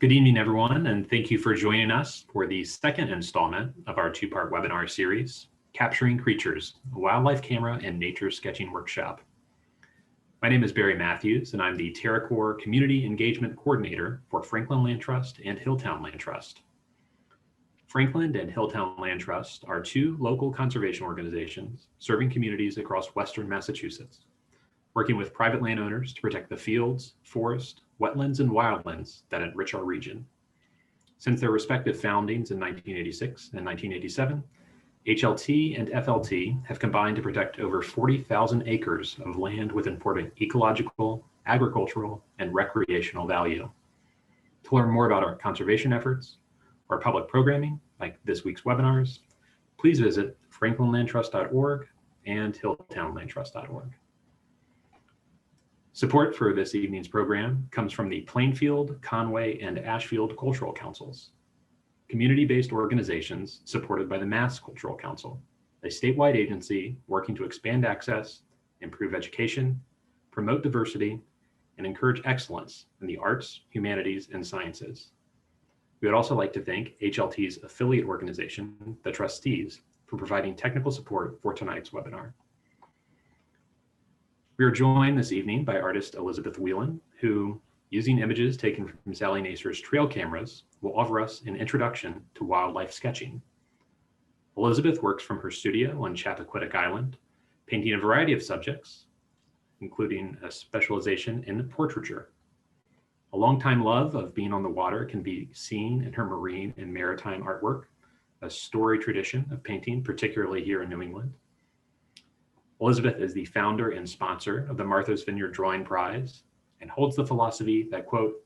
Good evening, everyone, and thank you for joining us for the second installment of our two-part webinar series, Capturing Creatures, a Wildlife Camera and Nature Sketching Workshop. My name is Barry Matthews, and I'm the TerraCore Community Engagement Coordinator for Franklin Land Trust and Hilltown Land Trust. Franklin and Hilltown Land Trust are two local conservation organizations serving communities across Western Massachusetts, working with private landowners to protect the fields, forest, wetlands, and wildlands that enrich our region. Since their respective foundings in 1986 and 1987, HLT and FLT have combined to protect over 40,000 acres of land with important ecological, agricultural, and recreational value. To learn more about our conservation efforts or public programming, like this week's webinars, please visit franklinlandtrust.org and hilltownlandtrust.org. Support for this evening's program comes from the Plainfield, Conway, and Ashfield Cultural Councils, community-based organizations supported by the Mass Cultural Council, a statewide agency working to expand access, improve education, promote diversity, and encourage excellence in the arts, humanities, and sciences. We would also like to thank HLT's affiliate organization, the Trustees, for providing technical support for tonight's webinar. We are joined this evening by artist Elizabeth Whelan, who, using images taken from Sally Nacer's trail cameras, will offer us an introduction to wildlife sketching. Elizabeth works from her studio on Chappaquiddick Island, painting a variety of subjects, including a specialization in portraiture. A longtime love of being on the water can be seen in her marine and maritime artwork, a storied tradition of painting, particularly here in New England. Elizabeth is the founder and sponsor of the Martha's Vineyard Drawing Prize and holds the philosophy that, quote,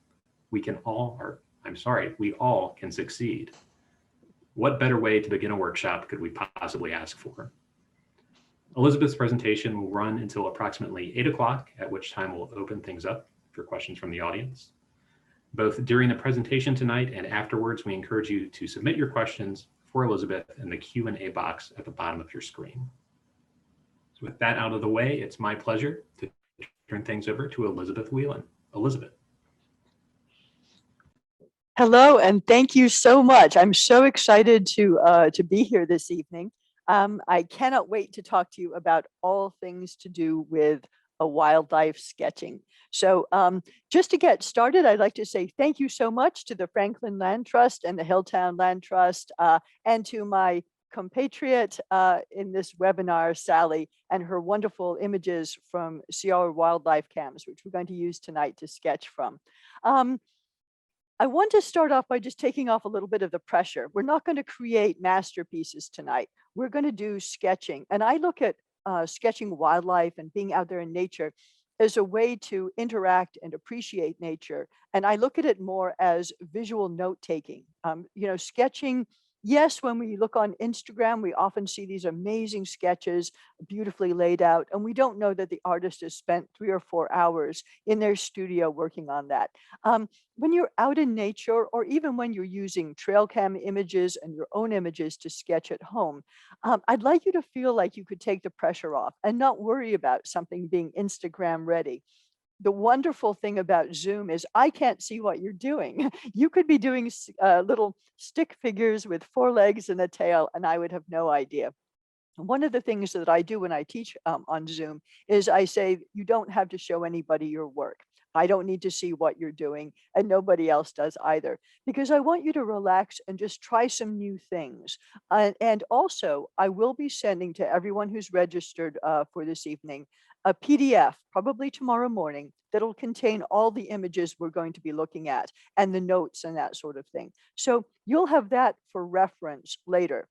we all can succeed. What better way to begin a workshop could we possibly ask for? Elizabeth's presentation will run until approximately 8 o'clock, at which time we'll open things up for questions from the audience. Both during the presentation tonight and afterwards, we encourage you to submit your questions for Elizabeth in the Q&A box at the bottom of your screen. So with that out of the way, it's my pleasure to turn things over to Elizabeth Whelan. Elizabeth. Hello, and thank you so much. I'm so excited to be here this evening. I cannot wait to talk to you about all things to do with wildlife sketching. So just to get started, I'd like to say thank you so much to the Franklin Land Trust and the Hilltown Land Trust and to my compatriot in this webinar, Sally, and her wonderful images from Sierra Wildlife Cams, which we're going to use tonight to sketch from. I want to start off by just taking off a little bit of the pressure. We're not going to create masterpieces tonight. We're going to do sketching. And I look at sketching wildlife and being out there in nature as a way to interact and appreciate nature. And I look at it more as visual note-taking. Sketching, yes, when we look on Instagram, we often see these amazing sketches, beautifully laid out, and we don't know that the artist has spent 3 or 4 hours in their studio working on that. When you're out in nature, or even when you're using trail cam images and your own images to sketch at home, I'd like you to feel like you could take the pressure off and not worry about something being Instagram ready. The wonderful thing about Zoom is I can't see what you're doing. You could be doing little stick figures with 4 legs and a tail, and I would have no idea. One of the things that I do when I teach on Zoom is I say, you don't have to show anybody your work. I don't need to see what you're doing, and nobody else does either, because I want you to relax and just try some new things. And also, I will be sending to everyone who's registered for this evening a PDF, probably tomorrow morning, that'll contain all the images we're going to be looking at and the notes and that sort of thing. So you'll have that for reference later.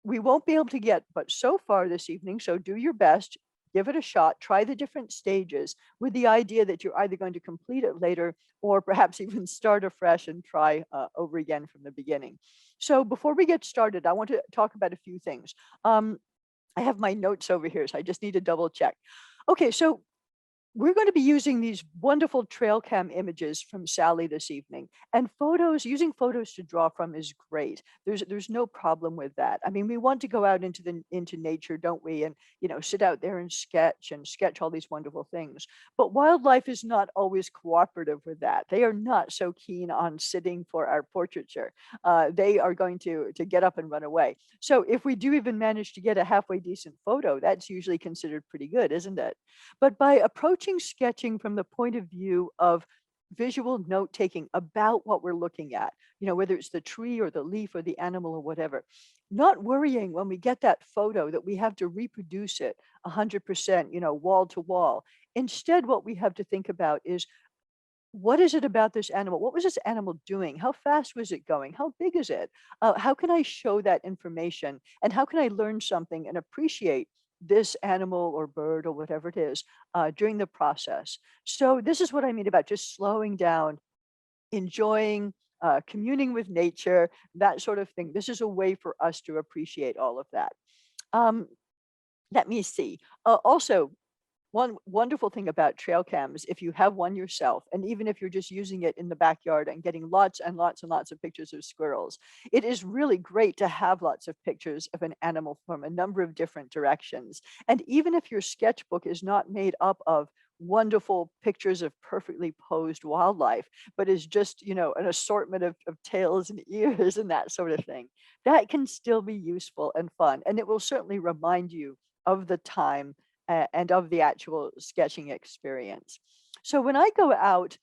We won't be able to get but so far this evening, so do your best. Give it a shot, try the different stages with the idea that you're either going to complete it later or perhaps even start afresh and try over again from the beginning. So before we get started, I want to talk about a few things. I have my notes over here, so I just need to double check. Okay, so we're going to be using these wonderful trail cam images from Sally this evening. And photos, using photos to draw from is great. There's no problem with that. I mean, we want to go out into nature, don't we? And sit out there and sketch all these wonderful things. But wildlife is not always cooperative with that. They are not so keen on sitting for our portraiture. They are going to get up and run away. So if we do even manage to get a halfway decent photo, that's usually considered pretty good, isn't it? But by approaching sketching from the point of view of visual note taking about what we're looking at, whether it's the tree or the leaf or the animal or whatever, not worrying when we get that photo that we have to reproduce it 100%, wall to wall. Instead, what we have to think about is, what is it about this animal? What was this animal doing? How fast was it going? How big is it? How can I show that information? And how can I learn something and appreciate this animal or bird or whatever it is during the process? So this is what I mean about just slowing down, enjoying, communing with nature, that sort of thing. This is a way for us to appreciate all of that. Um, Let me see. Also, one wonderful thing about trail cams, if you have one yourself, and even if you're just using it in the backyard and getting lots and lots and lots of pictures of squirrels, it is really great to have lots of pictures of an animal from a number of different directions. And even if your sketchbook is not made up of wonderful pictures of perfectly posed wildlife, but is just, an assortment of tails and ears and that sort of thing, that can still be useful and fun. And it will certainly remind you of the time and of the actual sketching experience. So when I go out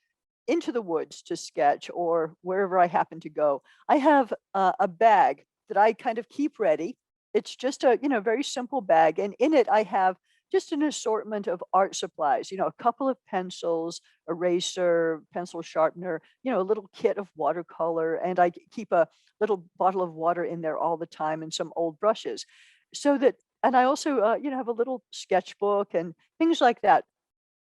into the woods to sketch or wherever I happen to go, I have a bag that I kind of keep ready. It's just a very simple bag, and in it I have just an assortment of art supplies. A couple of pencils, eraser, pencil sharpener, a little kit of watercolor, and I keep a little bottle of water in there all the time and some old brushes, so that. And I also, have a little sketchbook and things like that.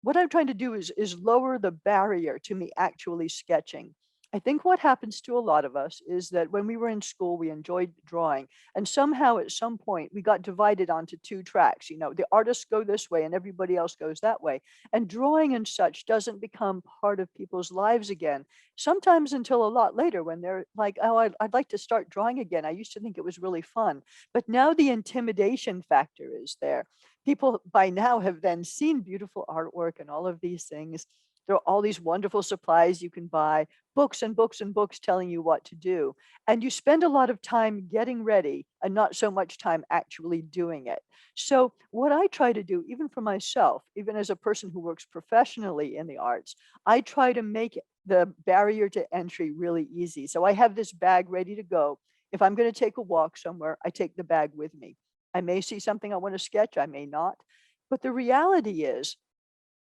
What I'm trying to do is lower the barrier to me actually sketching. I think what happens to a lot of us is that when we were in school, we enjoyed drawing, and somehow at some point we got divided onto two tracks. The artists go this way and everybody else goes that way. And drawing and such doesn't become part of people's lives again, sometimes until a lot later when they're like, oh, I'd like to start drawing again. I used to think it was really fun. But now the intimidation factor is there. People by now have then seen beautiful artwork and all of these things. There are all these wonderful supplies you can buy, books and books and books telling you what to do. And you spend a lot of time getting ready and not so much time actually doing it. So what I try to do, even for myself, even as a person who works professionally in the arts, I try to make the barrier to entry really easy. So I have this bag ready to go. If I'm going to take a walk somewhere, I take the bag with me. I may see something I want to sketch, I may not. But the reality is,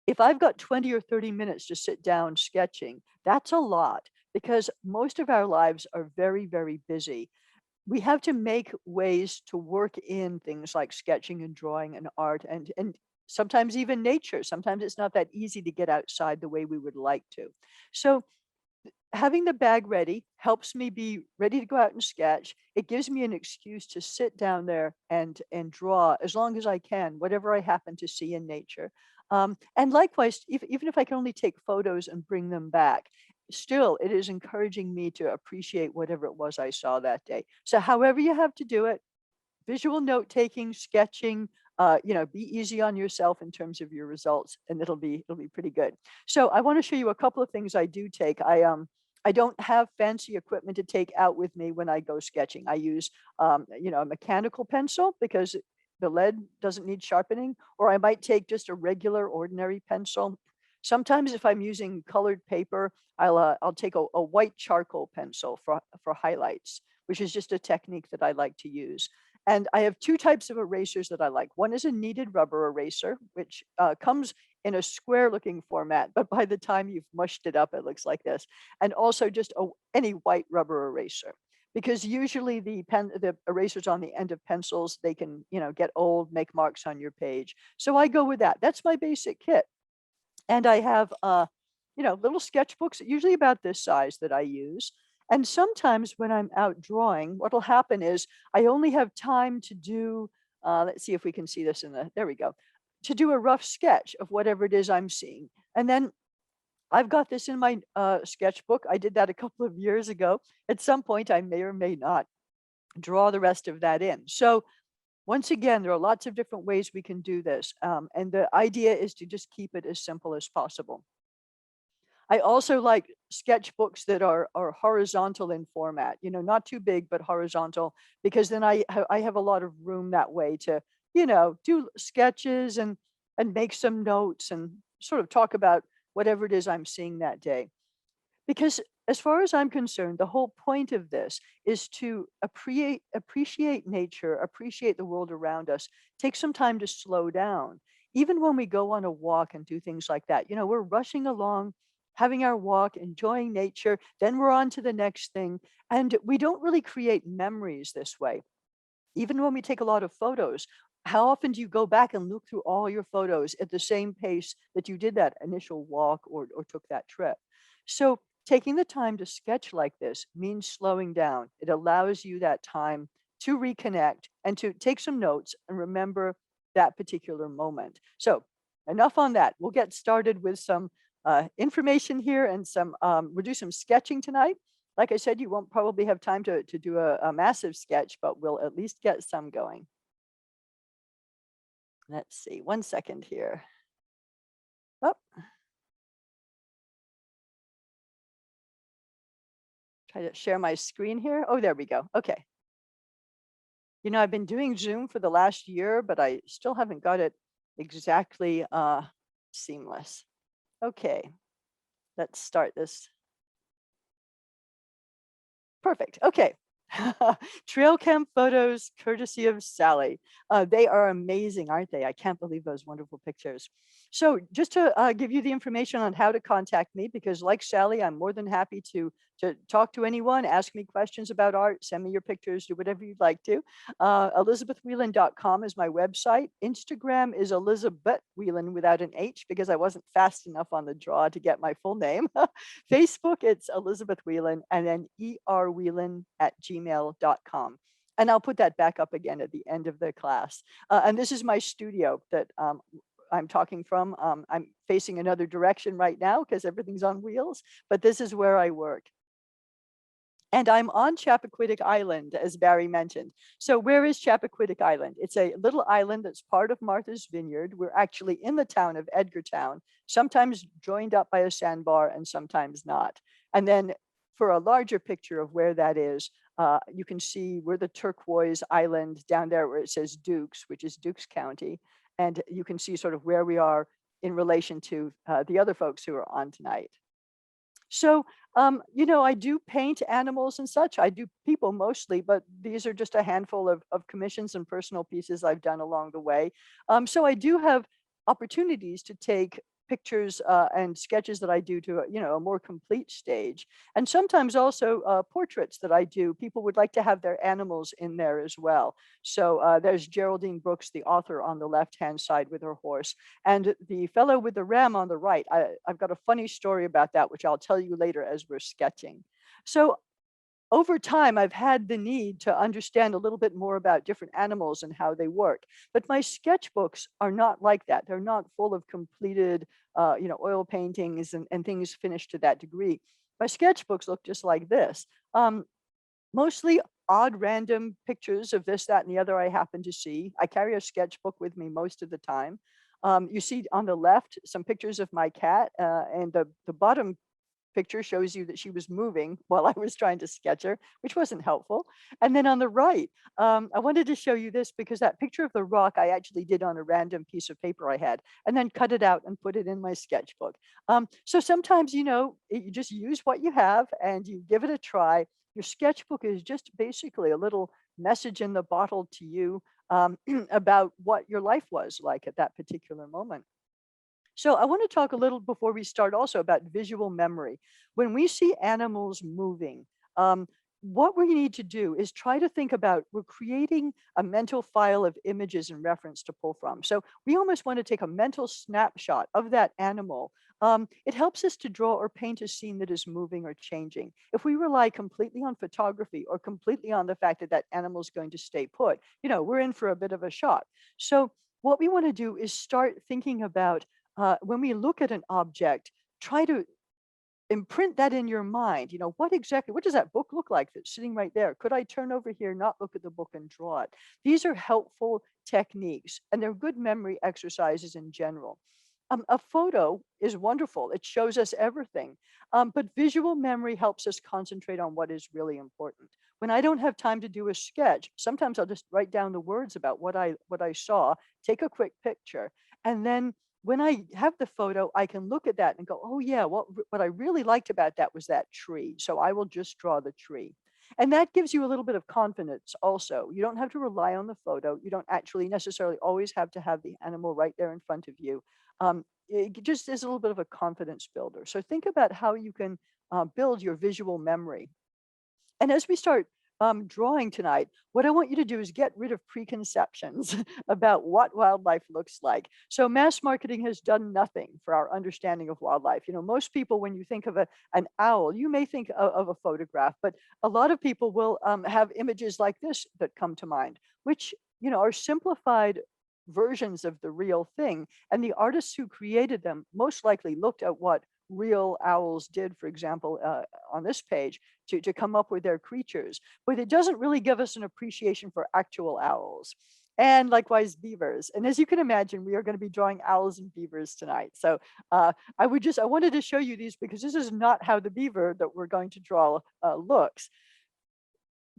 if I've got 20 or 30 minutes to sit down sketching, that's a lot, because most of our lives are very, very busy. We have to make ways to work in things like sketching and drawing and art and sometimes even nature. Sometimes it's not that easy to get outside the way we would like to. So having the bag ready helps me be ready to go out and sketch. It gives me an excuse to sit down there and draw as long as I can, whatever I happen to see in nature. And likewise, even if I can only take photos and bring them back, still it is encouraging me to appreciate whatever it was I saw that day. So however you have to do it, visual note taking, sketching, be easy on yourself in terms of your results, and it'll be pretty good. So I want to show you a couple of things I do take. I don't have fancy equipment to take out with me when I go sketching. I use a mechanical pencil because the lead doesn't need sharpening, or I might take just a regular ordinary pencil. Sometimes if I'm using colored paper, I'll take a white charcoal pencil for highlights, which is just a technique that I like to use. And I have two types of erasers that I like. One is a kneaded rubber eraser, which comes in a square looking format, but by the time you've mushed it up, it looks like this. And also just any white rubber eraser, because usually the erasers on the end of pencils, they can, get old, make marks on your page. So I go with that. That's my basic kit. And I have, little sketchbooks, usually about this size, that I use. And sometimes when I'm out drawing, what'll happen is I only have time to do, let's see if we can see this there we go. to do a rough sketch of whatever it is I'm seeing. And then I've got this in my sketchbook. I did that a couple of years ago. At some point, I may or may not draw the rest of that in. So once again, there are lots of different ways we can do this. And the idea is to just keep it as simple as possible. I also like sketchbooks that are horizontal in format, not too big, but horizontal, because then I have a lot of room that way to, do sketches and make some notes and sort of talk about whatever it is I'm seeing that day. Because as far as I'm concerned, the whole point of this is to appreciate nature, appreciate the world around us, take some time to slow down. Even when we go on a walk and do things like that, we're rushing along, having our walk, enjoying nature, then we're on to the next thing. And we don't really create memories this way. Even when we take a lot of photos, how often do you go back and look through all your photos at the same pace that you did that initial walk or took that trip? So taking the time to sketch like this means slowing down. It allows you that time to reconnect and to take some notes and remember that particular moment. So enough on that. We'll get started with some information here and we'll do some sketching tonight. Like I said, you won't probably have time to do a massive sketch, but we'll at least get some going. Let's see, 1 second here. Oh, try to share my screen here. Oh, there we go. Okay. I've been doing Zoom for the last year, but I still haven't got it exactly seamless. Okay, let's start this. Perfect. Okay. Trail cam photos courtesy of Sally. They are amazing, aren't they? I can't believe those wonderful pictures. So just to give you the information on how to contact me, because like Sally, I'm more than happy to talk to anyone, ask me questions about art, send me your pictures, do whatever you'd like to. ElizabethWhelan.com is my website. Instagram is Elizabeth Whelan without an H because I wasn't fast enough on the draw to get my full name. Facebook, it's Elizabeth Whelan, and then erwhelan@gmail.com. And I'll put that back up again at the end of the class. And this is my studio that I'm talking from. I'm facing another direction right now because everything's on wheels, but this is where I work. And I'm on Chappaquiddick Island, as Barry mentioned. So where is Chappaquiddick Island? It's a little island that's part of Martha's Vineyard. We're actually in the town of Edgartown, sometimes joined up by a sandbar and sometimes not. And then for a larger picture of where that is, you can see we're the turquoise island down there where it says Dukes, which is Dukes County. And you can see sort of where we are in relation to the other folks who are on tonight. So, I do paint animals and such. I do people mostly, but these are just a handful of commissions and personal pieces I've done along the way. So I do have opportunities to take pictures and sketches that I do to a more complete stage, and sometimes also portraits that I do. People would like to have their animals in there as well. So there's Geraldine Brooks, the author, on the left-hand side with her horse, and the fellow with the ram on the right. I've got a funny story about that, which I'll tell you later as we're sketching. So over time, I've had the need to understand a little bit more about different animals and how they work. But my sketchbooks are not like that. They're not full of completed, oil paintings and things finished to that degree. My sketchbooks look just like this. Mostly odd, random pictures of this, that, and the other I happen to see. I carry a sketchbook with me most of the time. You see on the left some pictures of my cat, and the bottom picture shows you that she was moving while I was trying to sketch her, which wasn't helpful. And then on the right, I wanted to show you this because that picture of the rock I actually did on a random piece of paper I had, and then cut it out and put it in my sketchbook. So sometimes, you just use what you have and you give it a try. Your sketchbook is just basically a little message in the bottle to you about what your life was like at that particular moment. So I want to talk a little before we start also about visual memory. When we see animals moving, what we need to do is try to think about, we're creating a mental file of images and reference to pull from. So we almost want to take a mental snapshot of that animal. It helps us to draw or paint a scene that is moving or changing. If we rely completely on photography or completely on the fact that that animal is going to stay put, we're in for a bit of a shock. So what we want to do is start thinking about when we look at an object, try to imprint that in your mind. What does that book look like that's sitting right there? Could I turn over here, not look at the book and draw it? These are helpful techniques, and they're good memory exercises in general. A photo is wonderful. It shows us everything. But visual memory helps us concentrate on what is really important. When I don't have time to do a sketch, sometimes I'll just write down the words about what I saw, take a quick picture, and then when I have the photo, I can look at that and go, oh yeah, what I really liked about that was that tree. So I will just draw the tree. And that gives you a little bit of confidence also. You don't have to rely on the photo. You don't actually necessarily always have to have the animal right there in front of you. It just is a little bit of a confidence builder. So think about how you can build your visual memory. And as we start drawing tonight, what I want you to do is get rid of preconceptions about what wildlife looks like. So mass marketing has done nothing for our understanding of wildlife. Most people, when you think of an owl, you may think of a photograph, but a lot of people will have images like this that come to mind, which are simplified versions of the real thing. And the artists who created them most likely looked at what real owls did, for example, on this page, to come up with their creatures. But it doesn't really give us an appreciation for actual owls. And likewise, beavers. And as you can imagine, we are going to be drawing owls and beavers tonight. So I wanted to show you these because this is not how the beaver that we're going to draw looks.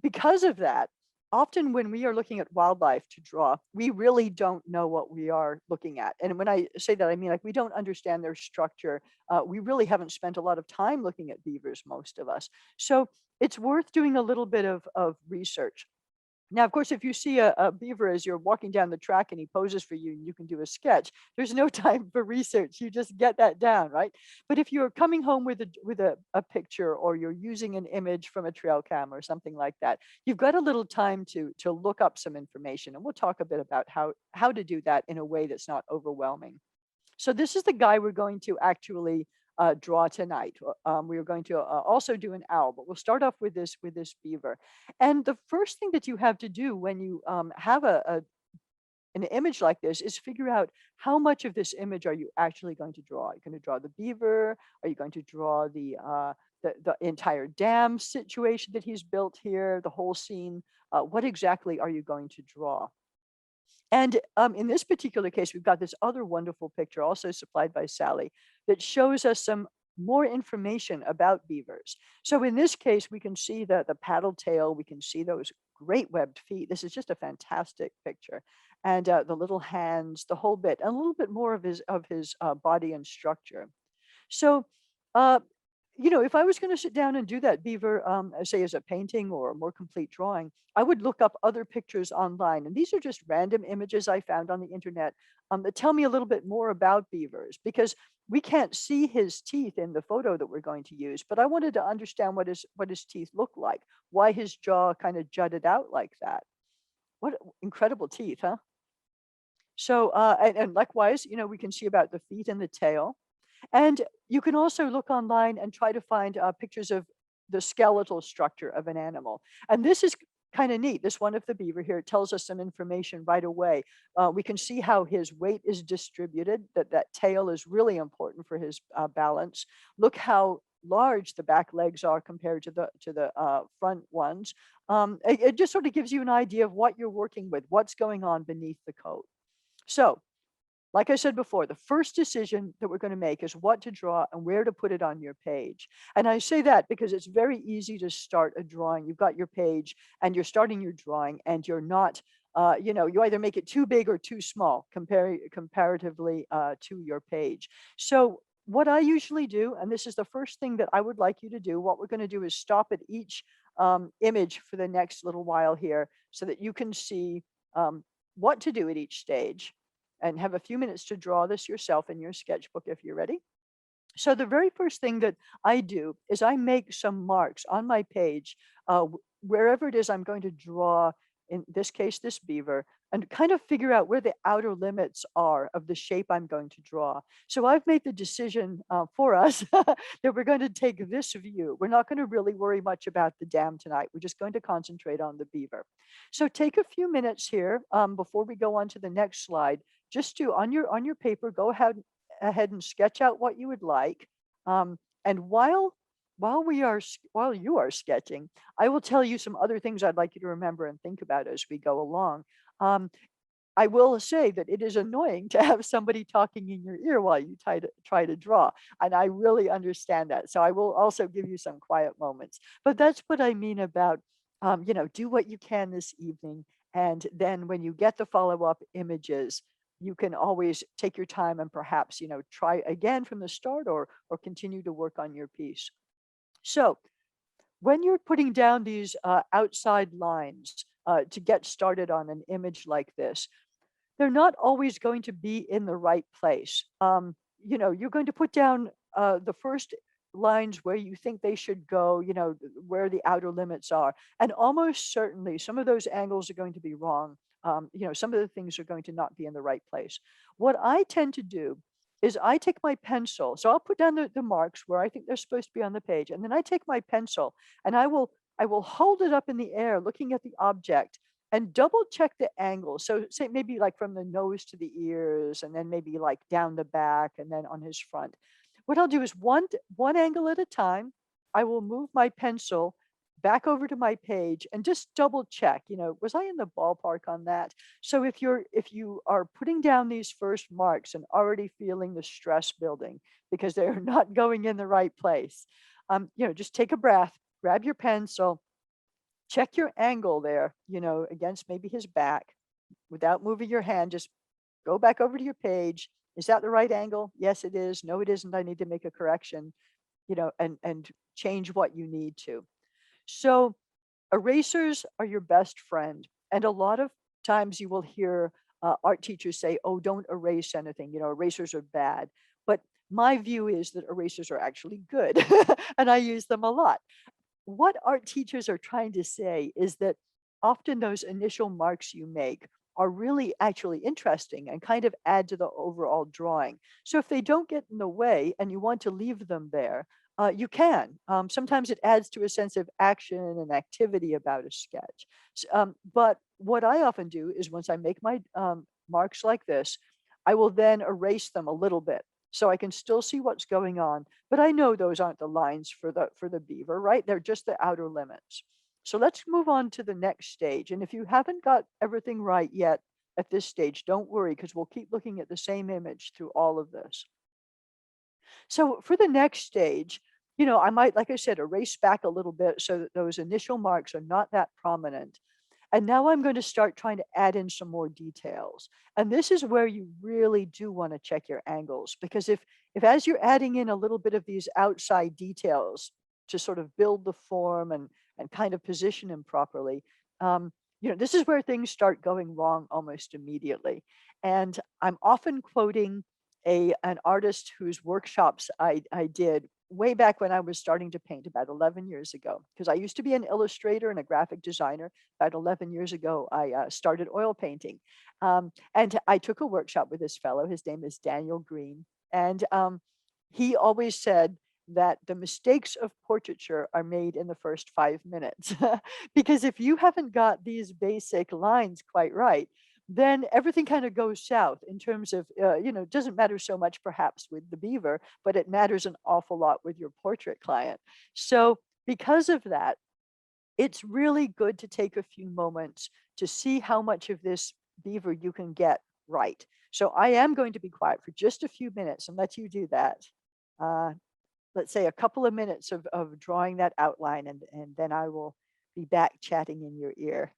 Because of that, often when we are looking at wildlife to draw, we really don't know what we are looking at. And when I say that, I mean like we don't understand their structure. We really haven't spent a lot of time looking at beavers, most of us. So it's worth doing a little bit of research. Now, of course, if you see a beaver as you're walking down the track and he poses for you and you can do a sketch, there's no time for research. You just get that down, right? But if you're coming home with a picture, or you're using an image from a trail cam or something like that, you've got a little time to look up some information. And we'll talk a bit about how to do that in a way that's not overwhelming. So this is the guy we're going to actually draw tonight. We are going to also do an owl, but we'll start off with this beaver. And the first thing that you have to do when you have an image like this is figure out how much of this image are you actually going to draw. Are you going to draw the beaver? Are you going to draw the entire dam situation that he's built here, the whole scene? What exactly are you going to draw? And in this particular case, we've got this other wonderful picture also supplied by Sally that shows us some more information about beavers. So in this case, we can see the paddle tail, we can see those great webbed feet. This is just a fantastic picture. And the little hands, the whole bit, and a little bit more of his body and structure. So uh, if I was going to sit down and do that beaver, say as a painting or a more complete drawing, I would look up other pictures online. And these are just random images I found on the internet that tell me a little bit more about beavers, because we can't see his teeth in the photo that we're going to use. But I wanted to understand what his teeth look like, why his jaw kind of jutted out like that. What incredible teeth, huh? So, and likewise, we can see about the feet and the tail. And you can also look online and try to find pictures of the skeletal structure of an animal. And this is kind of neat. This one of the beaver here, it tells us some information right away. We can see how his weight is distributed, that tail is really important for his balance. Look how large the back legs are compared to the front ones. It just sort of gives you an idea of what you're working with, what's going on beneath the coat. So like I said before, the first decision that we're going to make is what to draw and where to put it on your page. And I say that because it's very easy to start a drawing. You've got your page and you're starting your drawing, and you're not, you either make it too big or too small comparatively to your page. So what I usually do, and this is the first thing that I would like you to do, what we're going to do is stop at each image for the next little while here so that you can see what to do at each stage, and have a few minutes to draw this yourself in your sketchbook if you're ready. So the very first thing that I do is I make some marks on my page, wherever it is I'm going to draw, in this case, this beaver, and kind of figure out where the outer limits are of the shape I'm going to draw. So I've made the decision for us that we're going to take this view. We're not going to really worry much about the dam tonight. We're just going to concentrate on the beaver. So take a few minutes here before we go on to the next slide. Just to on your paper, go ahead and sketch out what you would like. And while you are sketching, I will tell you some other things I'd like you to remember and think about as we go along. Um, I will say that it is annoying to have somebody talking in your ear while you try to draw, and I really understand that. So I will also give you some quiet moments. But that's what I mean about, do what you can this evening, and then when you get the follow-up images, you can always take your time and perhaps, try again from the start or continue to work on your piece. So when you're putting down these outside lines to get started on an image like this, they're not always going to be in the right place. You're going to put down the first lines where you think they should go, where the outer limits are. And almost certainly some of those angles are going to be wrong. Some of the things are going to not be in the right place. What I tend to do is I take my pencil. So I'll put down the marks where I think they're supposed to be on the page. And then I take my pencil and I will hold it up in the air looking at the object and double check the angle. So say maybe like from the nose to the ears, and then maybe like down the back, and then on his front. What I'll do is one angle at a time. I will move my pencil back over to my page and just double check. Was I in the ballpark on that? So if you are putting down these first marks and already feeling the stress building because they're not going in the right place, just take a breath, grab your pencil, check your angle there, against maybe his back without moving your hand. Just go back over to your page. Is that the right angle? Yes, it is. No, it isn't. I need to make a correction, and change what you need to. So erasers are your best friend. And a lot of times you will hear art teachers say, oh, don't erase anything. Erasers are bad. But my view is that erasers are actually good and I use them a lot. What art teachers are trying to say is that often those initial marks you make are really actually interesting and kind of add to the overall drawing. So if they don't get in the way and you want to leave them there, you can. Sometimes it adds to a sense of action and activity about a sketch. But what I often do is once I make my marks like this, I will then erase them a little bit so I can still see what's going on. But I know those aren't the lines for the beaver, right? They're just the outer limits. So let's move on to the next stage. And if you haven't got everything right yet at this stage, don't worry, because we'll keep looking at the same image through all of this. So for the next stage, I might, like I said, erase back a little bit so that those initial marks are not that prominent. And now I'm going to start trying to add in some more details. And this is where you really do want to check your angles, because if as you're adding in a little bit of these outside details to sort of build the form and kind of position them properly, this is where things start going wrong almost immediately. And I'm often quoting an artist whose workshops I did way back when I was starting to paint about 11 years ago, because I used to be an illustrator and a graphic designer. About 11 years ago, I started oil painting. And I took a workshop with this fellow. His name is Daniel Green. And he always said that the mistakes of portraiture are made in the first 5 minutes. Because if you haven't got these basic lines quite right, then everything kind of goes south in terms of, it doesn't matter so much perhaps with the beaver, but it matters an awful lot with your portrait client. So because of that, it's really good to take a few moments to see how much of this beaver you can get right. So I am going to be quiet for just a few minutes and let you do that. Uh, let's say a couple of minutes of drawing that outline, and then I will be back chatting in your ear.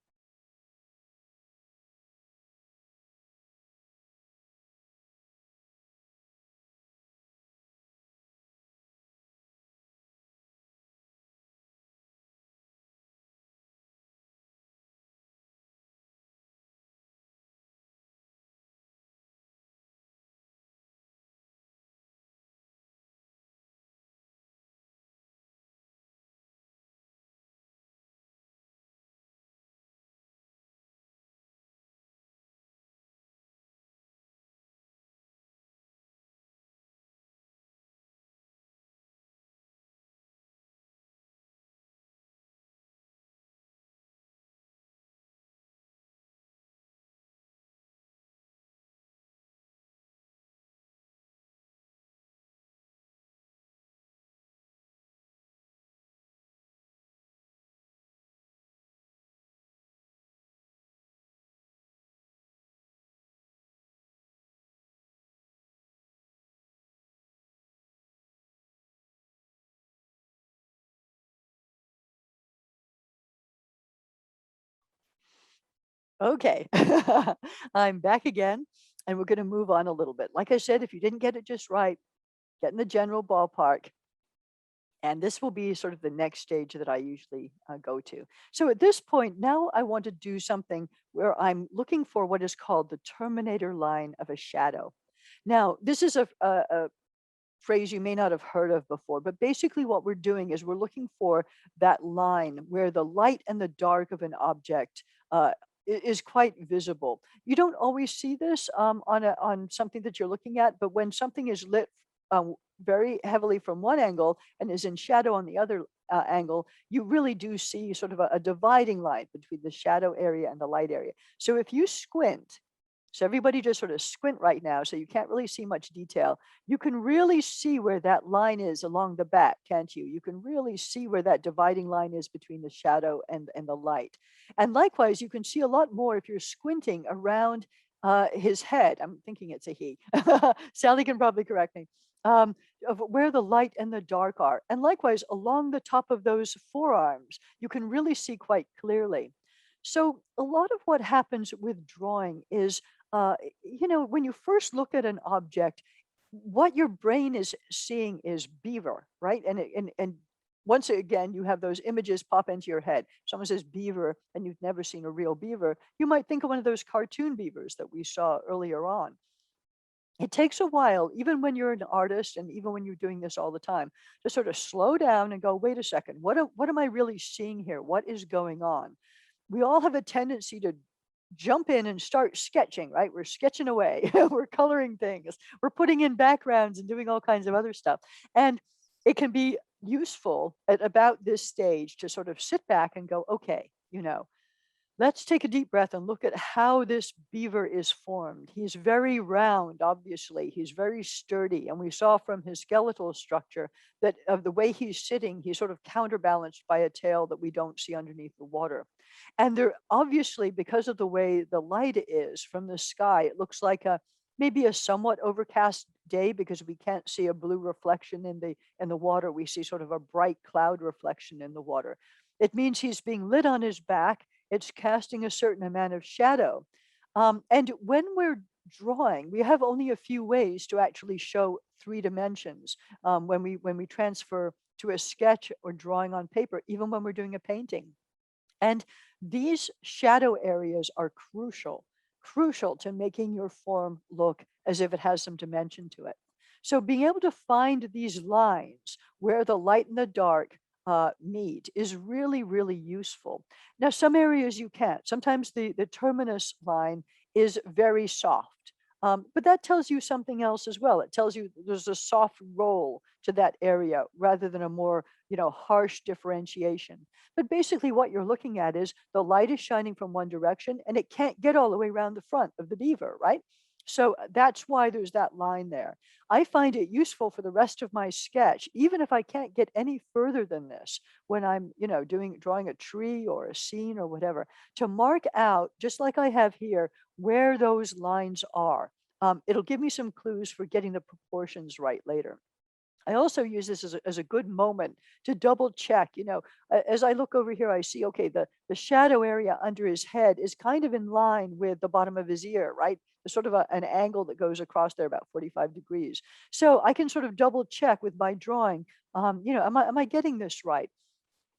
Okay, I'm back again, and we're going to move on a little bit. Like I said, if you didn't get it just right, get in the general ballpark. And this will be sort of the next stage that I usually go to. So at this point, now I want to do something where I'm looking for what is called the Terminator line of a shadow. Now, this is a phrase you may not have heard of before, but basically what we're doing is we're looking for that line where the light and the dark of an object is quite visible. You don't always see this on something that you're looking at, but when something is lit very heavily from one angle and is in shadow on the other angle, you really do see sort of a dividing line between the shadow area and the light area. So if you squint, so everybody just sort of squint right now, so you can't really see much detail. You can really see where that line is along the back, can't you? You can really see where that dividing line is between the shadow and the light. And likewise, you can see a lot more if you're squinting around his head. I'm thinking it's a he. Sally can probably correct me. Um, of where the light and the dark are. And likewise, along the top of those forearms, you can really see quite clearly. So a lot of what happens with drawing is when you first look at an object, what your brain is seeing is beaver, right? And once again, you have those images pop into your head. Someone says beaver, and you've never seen a real beaver. You might think of one of those cartoon beavers that we saw earlier on. It takes a while, even when you're an artist, and even when you're doing this all the time, to sort of slow down and go, wait a second, what am I really seeing here? What is going on? We all have a tendency to jump in and start sketching, right? We're sketching away, we're coloring things, we're putting in backgrounds and doing all kinds of other stuff. And it can be useful at about this stage to sort of sit back and go, okay, let's take a deep breath and look at how this beaver is formed. He's very round, obviously. He's very sturdy. And we saw from his skeletal structure that of the way he's sitting, he's sort of counterbalanced by a tail that we don't see underneath the water. And there obviously, because of the way the light is from the sky, it looks like maybe a somewhat overcast day because we can't see a blue reflection in the water. We see sort of a bright cloud reflection in the water. It means he's being lit on his back. It's casting a certain amount of shadow. And when we're drawing, we have only a few ways to actually show 3 dimensions when we transfer to a sketch or drawing on paper, even when we're doing a painting. And these shadow areas are crucial to making your form look as if it has some dimension to it. So being able to find these lines where the light and the dark meet is really, really useful. Now, some areas you can't. Sometimes the terminus line is very soft. But that tells you something else as well. It tells you there's a soft roll to that area rather than a more, harsh differentiation. But basically what you're looking at is the light is shining from one direction and it can't get all the way around the front of the beaver, right? So that's why there's that line there. I find it useful for the rest of my sketch, even if I can't get any further than this when I'm, drawing a tree or a scene or whatever, to mark out, just like I have here, where those lines are. It'll give me some clues for getting the proportions right later. I also use this as a good moment to double check, as I look over here, I see, okay, the shadow area under his head is kind of in line with the bottom of his ear, right? There's sort of an angle that goes across there about 45 degrees. So I can sort of double check with my drawing, am I getting this right?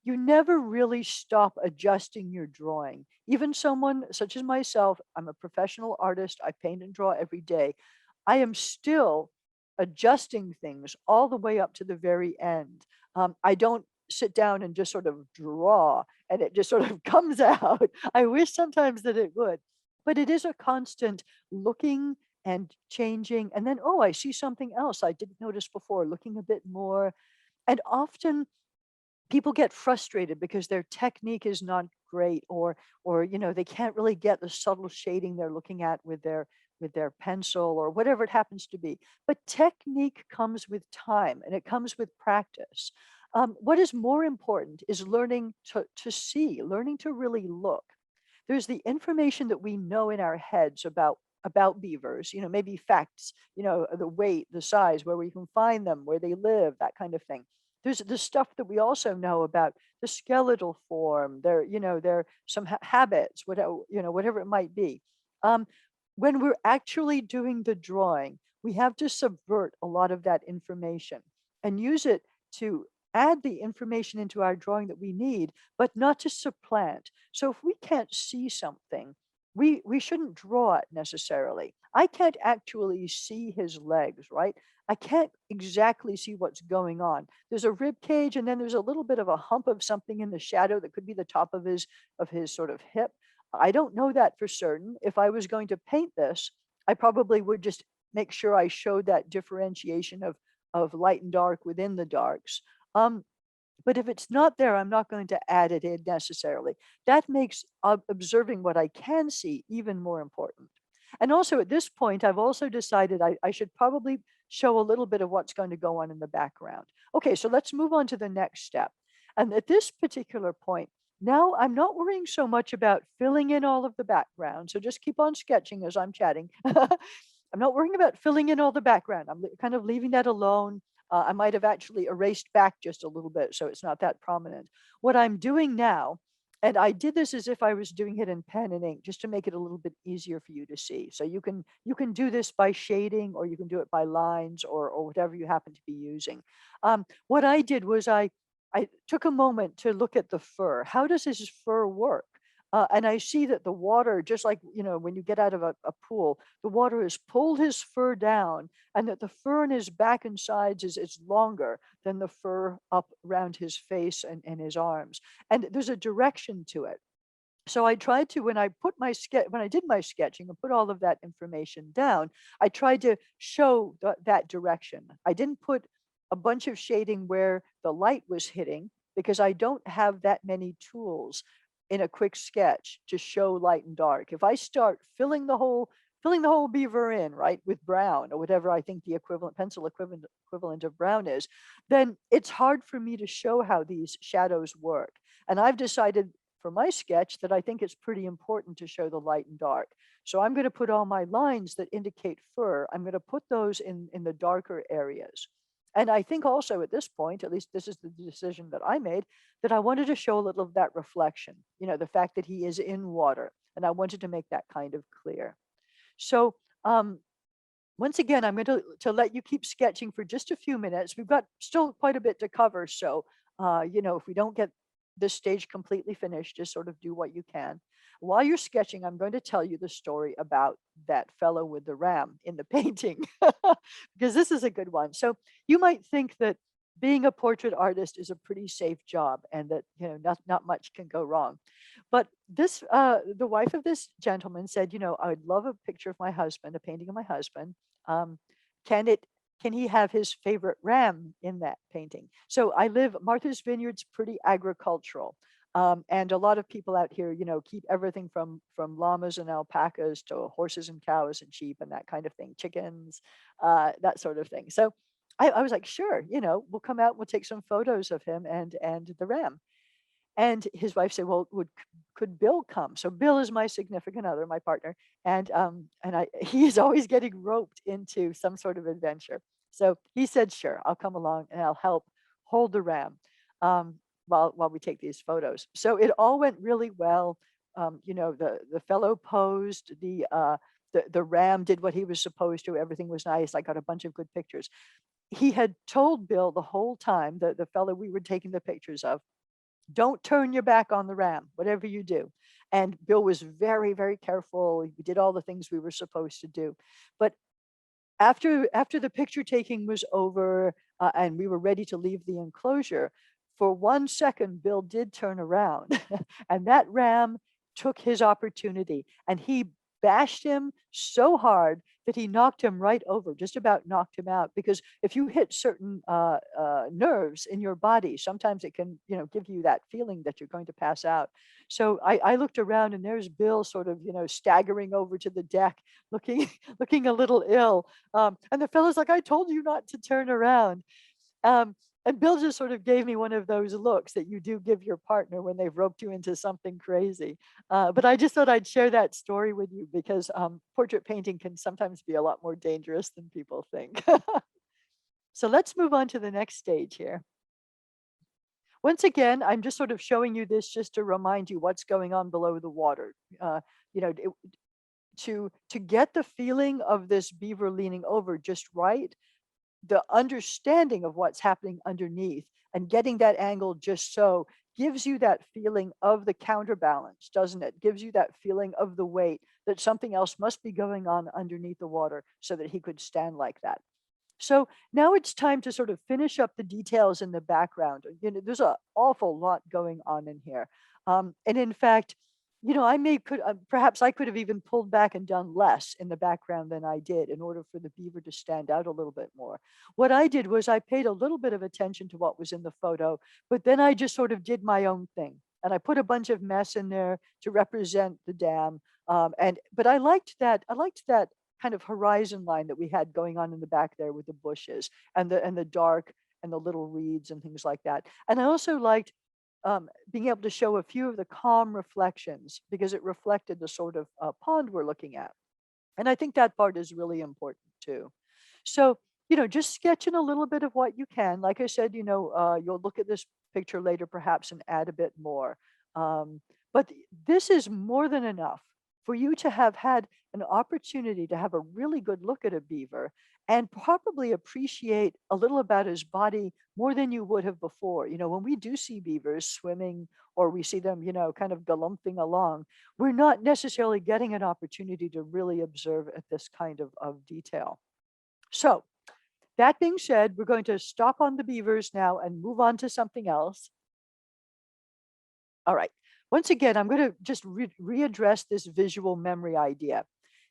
You never really stop adjusting your drawing. Even someone such as myself, I'm a professional artist, I paint and draw every day. I am still adjusting things all the way up to the very end. I don't sit down and just sort of draw and it just sort of comes out. I wish sometimes that it would, but it is a constant looking and changing. And then, oh, I see something else I didn't notice before, looking a bit more. And often people get frustrated because their technique is not great, or they can't really get the subtle shading they're looking at with their pencil or whatever it happens to be. But technique comes with time and it comes with practice. What is more important is learning to see, learning to really look. There's the information that we know in our heads about beavers, maybe facts, the weight, the size, where we can find them, where they live, that kind of thing. there's the stuff that we also know about the skeletal form, their some habits, whatever, whatever it might be. Um, when we're actually doing the drawing, we have to subvert a lot of that information and use it to add the information into our drawing that we need, but not to supplant. So if we can't see something, we shouldn't draw it necessarily. I can't actually see his legs, right? I can't exactly see what's going on. There's a rib cage, and then there's a little bit of a hump of something in the shadow that could be the top of his sort of hip. I don't know that for certain. If I was going to paint this, I probably would just make sure I showed that differentiation of light and dark within the darks. Um, but if it's not there, I'm not going to add it in necessarily. That makes observing what I can see even more important. And also at this point, I've also decided I should probably show a little bit of what's going to go on in the background. Okay, so let's move on to the next step. And at this particular point, now I'm not worrying so much about filling in all of the background. So just keep on sketching as I'm chatting. I'm not worrying about filling in all the background. I'm kind of leaving that alone. I might have actually erased back just a little bit so it's not that prominent. What I'm doing now, and I did this as if I was doing it in pen and ink just to make it a little bit easier for you to see. So you can do this by shading, or you can do it by lines, or whatever you happen to be using. What I did was I took a moment to look at the fur. How does his fur work? And I see that the water, just like when you get out of a pool, the water has pulled his fur down, and that the fur in his back and sides is longer than the fur up around his face and his arms. And there's a direction to it. So I tried to, when I did my sketching and put all of that information down, I tried to show that direction. I didn't put a bunch of shading where the light was hitting, because I don't have that many tools in a quick sketch to show light and dark. If I start filling the whole beaver in, right, with brown or whatever I think the pencil equivalent of brown is, then it's hard for me to show how these shadows work. And I've decided for my sketch that I think it's pretty important to show the light and dark. So I'm going to put all my lines that indicate fur, I'm going to put those in the darker areas. And I think also at this point, at least this is the decision that I made, that I wanted to show a little of that reflection, the fact that he is in water. And I wanted to make that kind of clear. So once again, I'm going to let you keep sketching for just a few minutes. We've got still quite a bit to cover. So, if we don't get this stage completely finished, just sort of do what you can. While you're sketching, I'm going to tell you the story about that fellow with the ram in the painting, because this is a good one. So you might think that being a portrait artist is a pretty safe job, and that not much can go wrong. But the wife of this gentleman said, I'd love a picture of my husband, a painting of my husband. Um, can it can he have his favorite ram in that painting? So Martha's Vineyard's pretty agricultural. And a lot of people out here, keep everything from llamas and alpacas to horses and cows and sheep and that kind of thing, chickens, that sort of thing. So I was like, sure, we'll come out, we'll take some photos of him and the ram. And his wife said, well, could Bill come? So Bill is my significant other, my partner, and he is always getting roped into some sort of adventure. So he said, sure, I'll come along and I'll help hold the ram while we take these photos. So it all went really well. The fellow posed, the ram did what he was supposed to. Everything was nice. I got a bunch of good pictures. He had told Bill the whole time, the fellow we were taking the pictures of, don't turn your back on the ram, whatever you do. And Bill was very, very careful. We did all the things we were supposed to do. But after the picture taking was over, and we were ready to leave the enclosure, for 1 second, Bill did turn around and that ram took his opportunity, and he bashed him so hard that he knocked him right over, just about knocked him out. Because if you hit certain nerves in your body, sometimes it can, give you that feeling that you're going to pass out. So I looked around, and there's Bill sort of, staggering over to the deck, looking looking a little ill. And the fellow's like, I told you not to turn around. And Bill just sort of gave me one of those looks that you do give your partner when they've roped you into something crazy. But I just thought I'd share that story with you, because portrait painting can sometimes be a lot more dangerous than people think. So let's move on to the next stage here. once again, I'm just sort of showing you this just to remind you what's going on below the water. You know, to get the feeling of this beaver leaning over just right, the understanding of what's happening underneath and getting that angle just so gives you that feeling of the counterbalance, doesn't it? Gives you that feeling of the weight that something else must be going on underneath the water so that he could stand like that. So now it's time to sort of finish up the details in the background. You know, there's an awful lot going on in here. And in fact, you know, perhaps I could have even pulled back and done less in the background than I did in order for the beaver to stand out a little bit more. What I did was I paid a little bit of attention to what was in the photo, but then I just sort of did my own thing. And I put a bunch of mess in there to represent the dam. But I liked that. I liked that kind of horizon line that we had going on in the back there with the bushes and the dark and the little reeds and things like that. And I also liked being able to show a few of the calm reflections because it reflected the sort of pond we're looking at. And I think that part is really important too. So, you know, just sketching a little bit of what you can. Like I said, you know, you'll look at this picture later perhaps and add a bit more. Um, but this is more than enough for you to have had an opportunity to have a really good look at a beaver and probably appreciate a little about his body more than you would have before. You know, when we do see beavers swimming or we see them, you know, kind of galumphing along, we're not necessarily getting an opportunity to really observe at this kind of detail. So that being said, we're going to stop on the beavers now and move on to something else. All right. Once again, I'm going to just readdress this visual memory idea.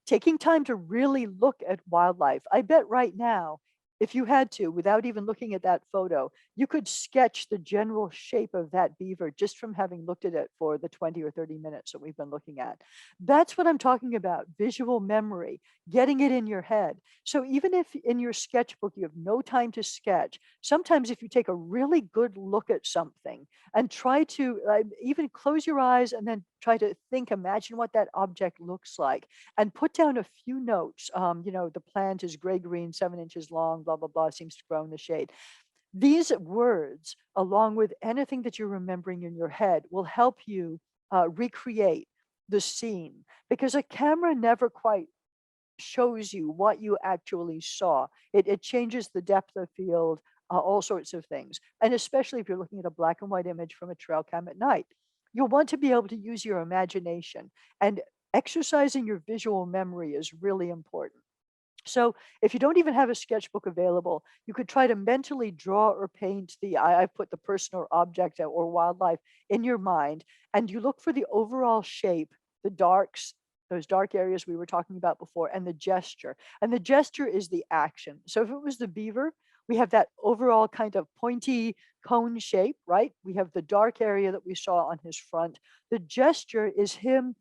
Taking time to really look at wildlife. I bet right now, if you had to, without even looking at that photo, you could sketch the general shape of that beaver just from having looked at it for the 20 or 30 minutes that we've been looking at. That's what I'm talking about, visual memory, getting it in your head. So even if in your sketchbook you have no time to sketch, sometimes if you take a really good look at something and try to even close your eyes and then try to think, imagine what that object looks like and put down a few notes. You know, the plant is gray green, 7 inches long, blah, blah, blah, seems to grow in the shade. These words, along with anything that you're remembering in your head, will help you recreate the scene because a camera never quite shows you what you actually saw. It changes the depth of field, all sorts of things. And especially if you're looking at a black and white image from a trail cam at night, you'll want to be able to use your imagination. And exercising your visual memory is really important. So if you don't even have a sketchbook available, you could try to mentally draw or paint I put the person or object or wildlife in your mind, and you look for the overall shape, the darks, those dark areas we were talking about before, and the gesture. And the gesture is the action. So if it was the beaver, we have that overall kind of pointy cone shape, right? We have the dark area that we saw on his front. The gesture is him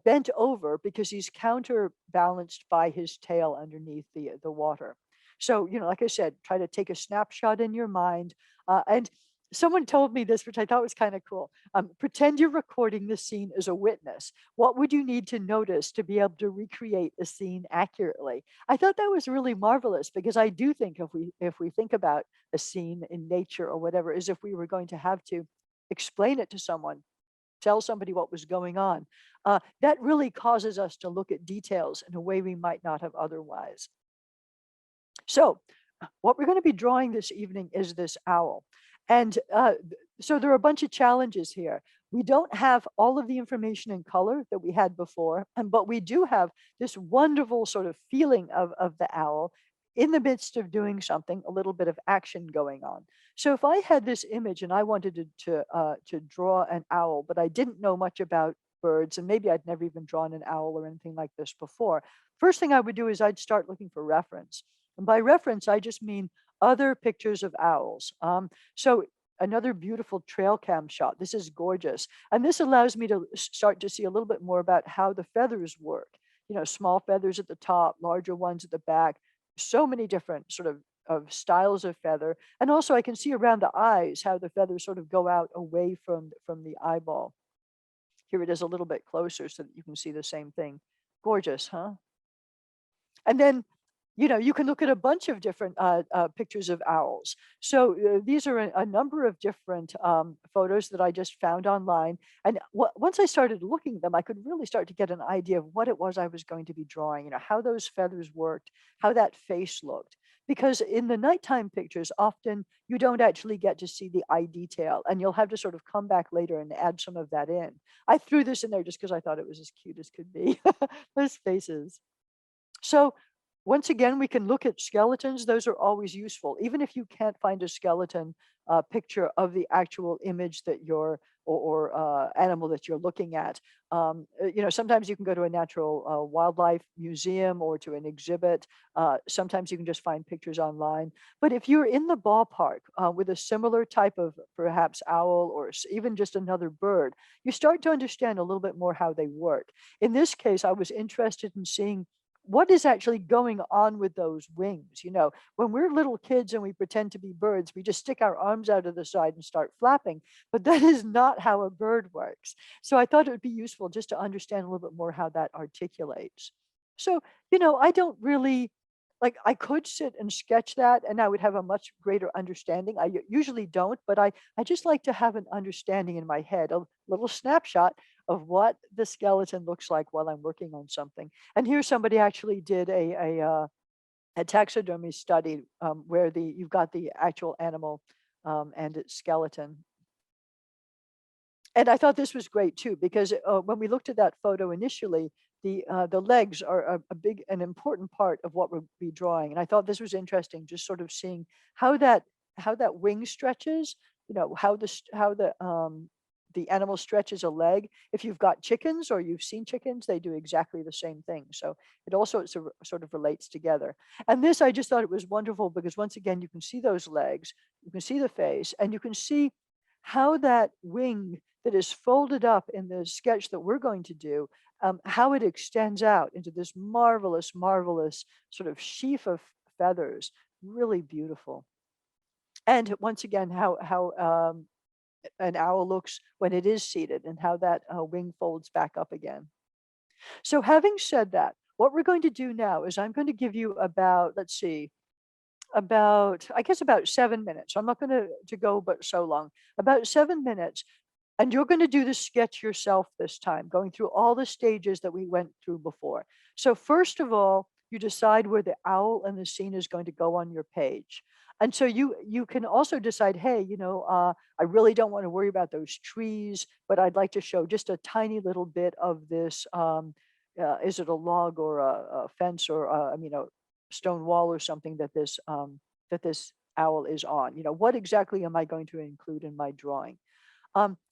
bent over because he's counterbalanced by his tail underneath the water. So, you know, like I said, try to take a snapshot in your mind. And someone told me this, which I thought was kind of cool. Pretend you're recording the scene as a witness. What would you need to notice to be able to recreate a scene accurately? I thought that was really marvelous because I do think if we think about a scene in nature or whatever, as if we were going to have to explain it to someone, tell somebody what was going on, that really causes us to look at details in a way we might not have otherwise. So what we're going to be drawing this evening is this owl. And so there are a bunch of challenges here. We don't have all of the information in color that we had before, but we do have this wonderful sort of feeling of the owl in the midst of doing something, a little bit of action going on. So if I had this image and I wanted to draw an owl, but I didn't know much about birds, and maybe I'd never even drawn an owl or anything like this before, first thing I would do is I'd start looking for reference. And by reference, I just mean other pictures of owls. So another beautiful trail cam shot. This is gorgeous. And this allows me to start to see a little bit more about how the feathers work. You know, small feathers at the top, larger ones at the back, so many different sort of styles of feather. And also I can see around the eyes how the feathers sort of go out away from the eyeball. Here it is a little bit closer so that you can see the same thing. Gorgeous, huh? And then you can look at a bunch of different pictures of owls. So these are a number of different photos that I just found online. And once I started looking at them, I could really start to get an idea of what it was I was going to be drawing, how those feathers worked, how that face looked. Because in the nighttime pictures, often you don't actually get to see the eye detail, and you'll have to sort of come back later and add some of that in. I threw this in there just because I thought it was as cute as could be, those faces. So once again, we can look at skeletons. Those are always useful. Even if you can't find a skeleton picture of the actual image that you're or animal that you're looking at. Sometimes you can go to a natural wildlife museum or to an exhibit. Sometimes you can just find pictures online. But if you're in the ballpark with a similar type of perhaps owl or even just another bird, you start to understand a little bit more how they work. In this case, I was interested in seeing what is actually going on with those wings. When we're little kids and we pretend to be birds, we just stick our arms out of the side and start flapping. But that is not how a bird works. So I thought it would be useful just to understand a little bit more how that articulates. So, I don't really like, I could sit and sketch that and I would have a much greater understanding. I usually don't, but I just like to have an understanding in my head, a little snapshot of what the skeleton looks like while I'm working on something. And here somebody actually did a taxidermy study where you've got the actual animal and its skeleton. And I thought this was great too, because when we looked at that photo initially, the legs are a big and important part of what we'll be drawing. And I thought this was interesting, just sort of seeing how that wing stretches. How the animal stretches a leg. If you've got chickens or you've seen chickens, they do exactly the same thing. So it also sort of relates together. And this, I just thought it was wonderful because once again, you can see those legs, you can see the face, and you can see how that wing that is folded up in the sketch that we're going to do, how it extends out into this marvelous, marvelous sort of sheaf of feathers. Really beautiful. And once again, how an owl looks when it is seated and how that wing folds back up again. So having said that, what we're going to do now is I'm going to give you about, let's see, about 7 minutes. I'm not going to go but so long, about 7 minutes. And you're going to do the sketch yourself this time, going through all the stages that we went through before. So first of all, you decide where the owl and the scene is going to go on your page. And so you can also decide, hey, I really don't want to worry about those trees, but I'd like to show just a tiny little bit of this. Is it a log or a fence or a stone wall or something that this owl is on? What exactly am I going to include in my drawing?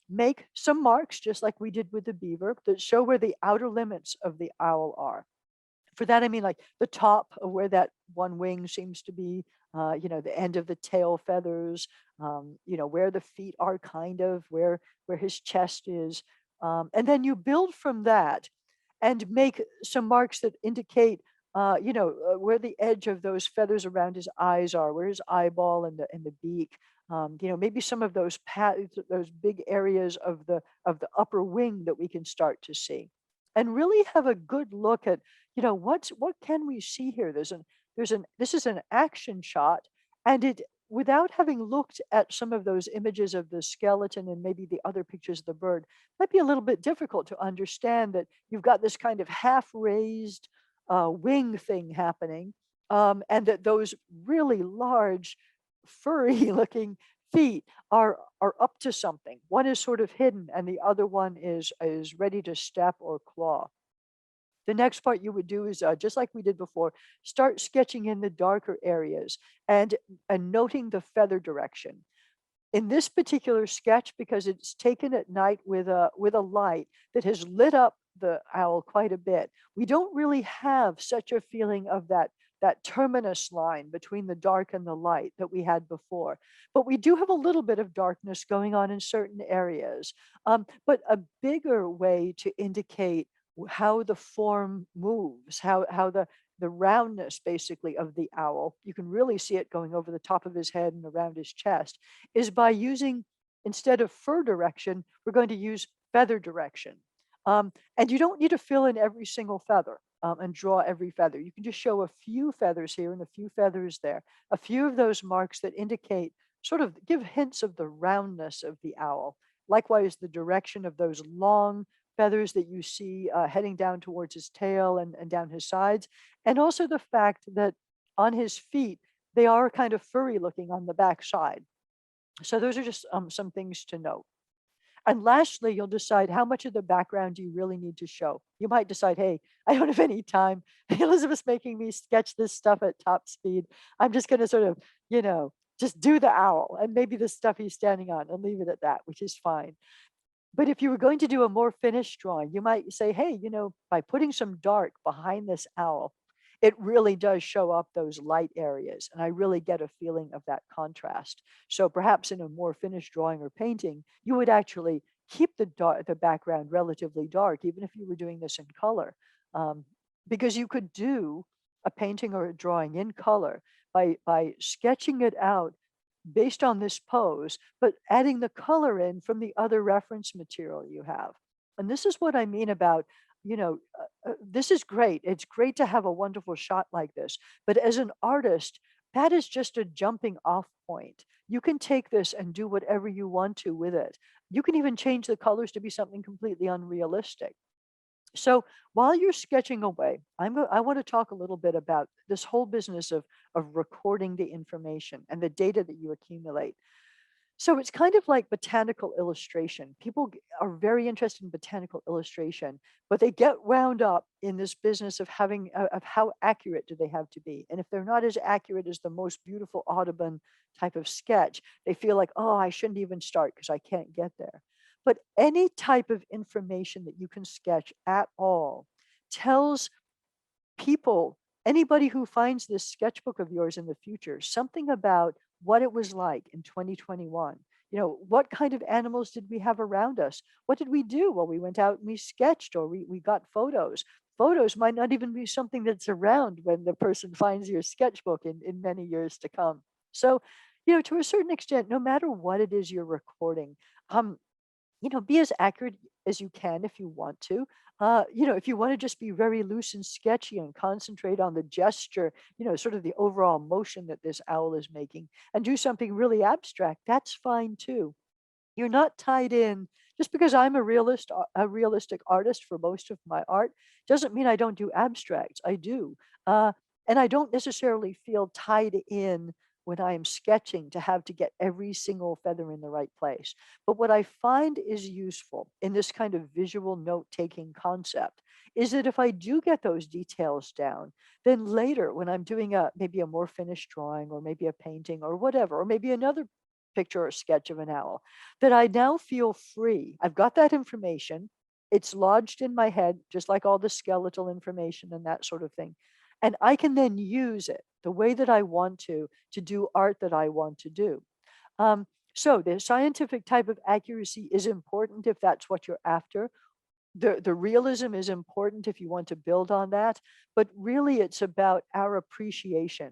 Make some marks, just like we did with the beaver, that show where the outer limits of the owl are. For that, I mean like the top of where that one wing seems to be, the end of the tail feathers, where the feet are kind of, where his chest is. And then you build from that and make some marks that indicate, where the edge of those feathers around his eyes are, where his eyeball and the beak. Maybe some of those big areas of the upper wing that we can start to see, and really have a good look at, what can we see here. This is an action shot, and it without having looked at some of those images of the skeleton and maybe the other pictures of the bird, might be a little bit difficult to understand that you've got this kind of half raised wing thing happening, and that those really large, furry looking feet are up to something. One is sort of hidden, and the other one is ready to step or claw. The next part you would do is just like we did before, start sketching in the darker areas and noting the feather direction. In this particular sketch, because it's taken at night with a light that has lit up the owl quite a bit, we don't really have such a feeling of that terminus line between the dark and the light that we had before. But we do have a little bit of darkness going on in certain areas. But a bigger way to indicate how the form moves, how the roundness basically of the owl, you can really see it going over the top of his head and around his chest, is by using, instead of fur direction, we're going to use feather direction. And you don't need to fill in every single feather. and draw every feather. You can just show a few feathers here and a few feathers there, a few of those marks that indicate, sort of give hints of the roundness of the owl. Likewise, the direction of those long feathers that you see heading down towards his tail and down his sides, and also the fact that on his feet, they are kind of furry looking on the back side. So those are just some things to note. And lastly, you'll decide how much of the background do you really need to show. You might decide, hey, I don't have any time. Elizabeth's making me sketch this stuff at top speed. I'm just going to sort of, just do the owl and maybe the stuff he's standing on and leave it at that, which is fine. But if you were going to do a more finished drawing, you might say, hey, by putting some dark behind this owl, it really does show up those light areas. And I really get a feeling of that contrast. So perhaps in a more finished drawing or painting, you would actually keep the background relatively dark, even if you were doing this in color. Um, because you could do a painting or a drawing in color by sketching it out based on this pose, but adding the color in from the other reference material you have. And this is what I mean about, this is great. It's great to have a wonderful shot like this. But as an artist, that is just a jumping off point. You can take this and do whatever you want to with it. You can even change the colors to be something completely unrealistic. So while you're sketching away, I want to talk a little bit about this whole business of recording the information and the data that you accumulate. So it's kind of like botanical illustration. People are very interested in botanical illustration, but they get wound up in this business of having of how accurate do they have to be. And if they're not as accurate as the most beautiful Audubon type of sketch, they feel like, oh, I shouldn't even start because I can't get there. But any type of information that you can sketch at all tells people, anybody who finds this sketchbook of yours in the future, something about what it was like in 2021. What kind of animals did we have around us? What did we do? Well, we went out and we sketched, or we got photos. Photos might not even be something that's around when the person finds your sketchbook in many years to come. So, to a certain extent, no matter what it is you're recording, um, be as accurate as you can if you want to. If you want to just be very loose and sketchy and concentrate on the gesture, sort of the overall motion that this owl is making, and do something really abstract, that's fine too. You're not tied in. Just because I'm a realistic artist for most of my art, doesn't mean I don't do abstracts. I do. And I don't necessarily feel tied in when I am sketching to have to get every single feather in the right place. But what I find is useful in this kind of visual note-taking concept is that if I do get those details down, then later when I'm doing maybe a more finished drawing or maybe a painting or whatever, or maybe another picture or sketch of an owl, that I now feel free. I've got that information. It's lodged in my head, just like all the skeletal information and that sort of thing. And I can then use it the way that I want to do art that I want to do. So the scientific type of accuracy is important if that's what you're after. The realism is important if you want to build on that, but really it's about our appreciation,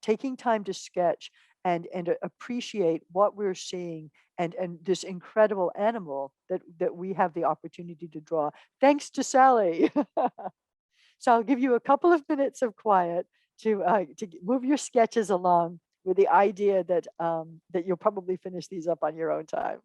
taking time to sketch and appreciate what we're seeing and this incredible animal that we have the opportunity to draw thanks to Sally. So I'll give you a couple of minutes of quiet to move your sketches along with the idea that you'll probably finish these up on your own time.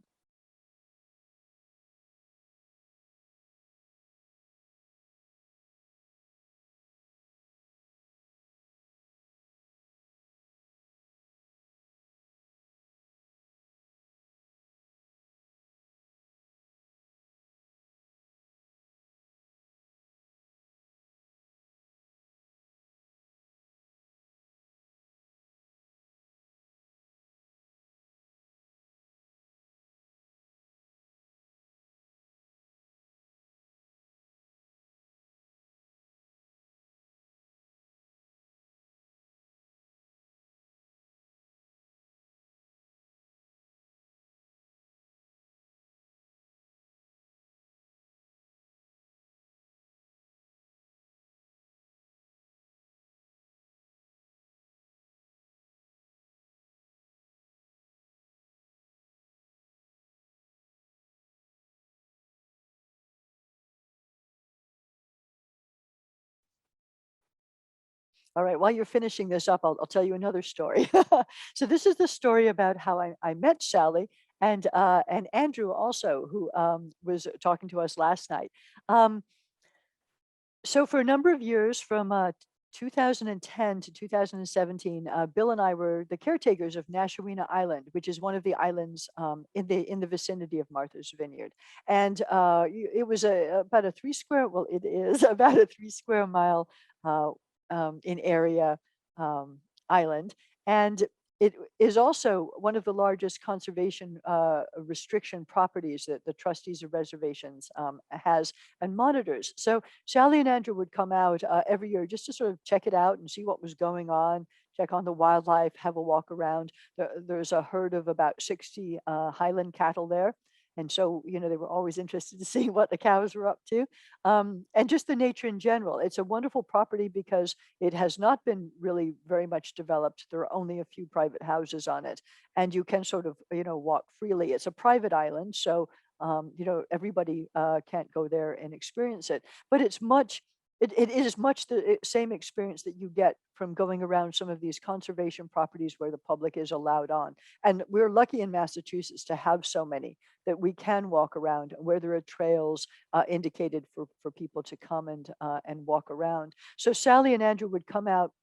All right, while you're finishing this up, I'll tell you another story. So this is the story about how I met Sally and Andrew also, who was talking to us last night. Um, so for a number of years, from 2010 to 2017, Bill and I were the caretakers of Nashawina Island, which is one of the islands in the vicinity of Martha's Vineyard. And it was about a 3 square, well, it is about a 3 square mile uh, in area island. And it is also one of the largest conservation restriction properties that the trustees of reservations has and monitors. So Sally and Andrew would come out every year just to sort of check it out and see what was going on, check on the wildlife, have a walk around. There's a herd of about 60 Highland cattle there. And so, they were always interested to see what the cows were up to. And just the nature in general. It's a wonderful property because it has not been really very much developed. There are only a few private houses on it, and you can sort of, walk freely. It's a private island, so everybody can't go there and experience it. But it is much the same experience that you get from going around some of these conservation properties where the public is allowed on. And we're lucky in Massachusetts to have so many that we can walk around where there are trails indicated for people to come and walk around. So Sally and Andrew would come out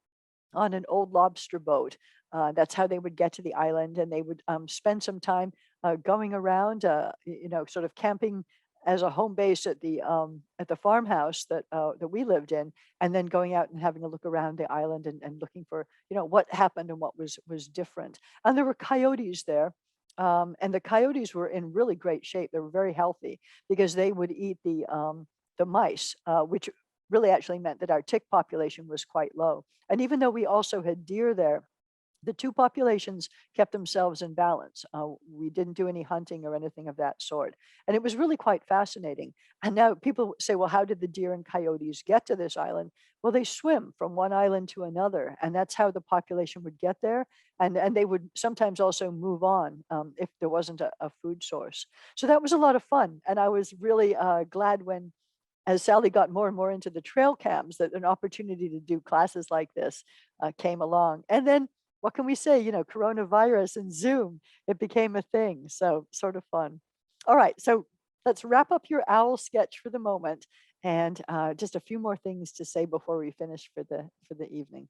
on an old lobster boat. That's how they would get to the island, and they would spend some time going around, sort of camping as a home base at the farmhouse that we lived in, and then going out and having a look around the island and looking for what happened and what was different. And there were coyotes there. And the coyotes were in really great shape. They were very healthy because they would eat the mice, which really actually meant that our tick population was quite low. And even though we also had deer there, the two populations kept themselves in balance. We didn't do any hunting or anything of that sort. And it was really quite fascinating. And now people say, well, how did the deer and coyotes get to this island? Well, they swim from one island to another. And that's how the population would get there. And they would sometimes also move on if there wasn't a food source. So that was a lot of fun. And I was really glad when, as Sally got more and more into the trail cams, that an opportunity to do classes like this came along. And then what can we say? Coronavirus and Zoom, it became a thing. So sort of fun. All right. So let's wrap up your owl sketch for the moment. And just a few more things to say before we finish for the evening.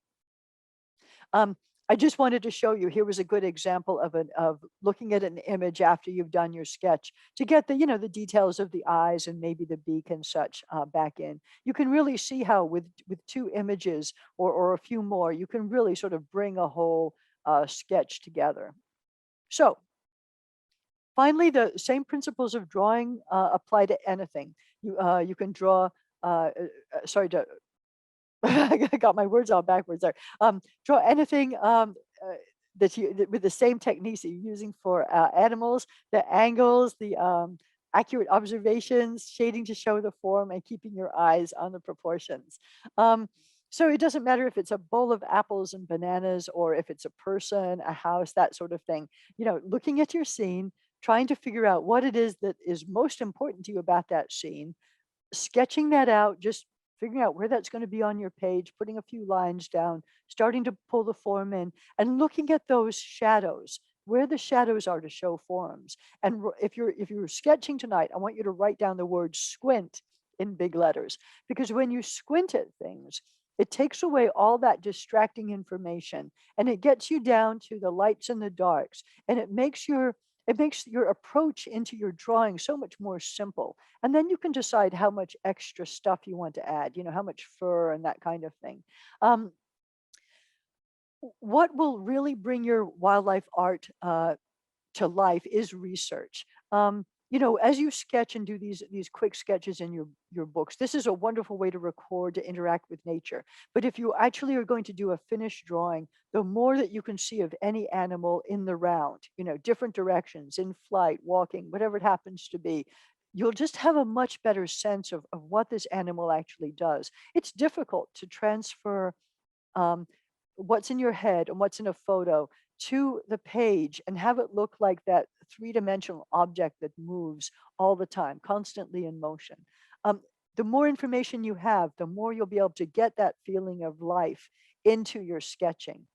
I just wanted to show you, here was a good example of looking at an image after you've done your sketch to get the details of the eyes and maybe the beak and such back in. You can really see how with two images or a few more, you can really sort of bring a whole sketch together. So finally, the same principles of drawing apply to anything. You can draw, sorry to I got my words all backwards there. Draw anything with the same techniques that you're using for animals, the angles, the accurate observations, shading to show the form, and keeping your eyes on the proportions. So it doesn't matter if it's a bowl of apples and bananas or if it's a person, a house, that sort of thing. Looking at your scene, trying to figure out what it is that is most important to you about that scene, sketching that out, just figuring out where that's going to be on your page, putting a few lines down, starting to pull the form in, and looking at those shadows, where the shadows are to show forms. And if you're sketching tonight, I want you to write down the word squint in big letters, because when you squint at things, it takes away all that distracting information and it gets you down to the lights and the darks, and it makes your approach into your drawing so much more simple. And then you can decide how much extra stuff you want to add, how much fur and that kind of thing. What will really bring your wildlife art to life is research. As you sketch and do these quick sketches in your books, this is a wonderful way to record, to interact with nature. But if you actually are going to do a finished drawing, the more that you can see of any animal in the round, different directions, in flight, walking, whatever it happens to be, you'll just have a much better sense of what this animal actually does. It's difficult to transfer um, what's in your head and what's in a photo to the page and have it look like that three-dimensional object that moves all the time, constantly in motion. The more information you have, the more you'll be able to get that feeling of life into your sketching.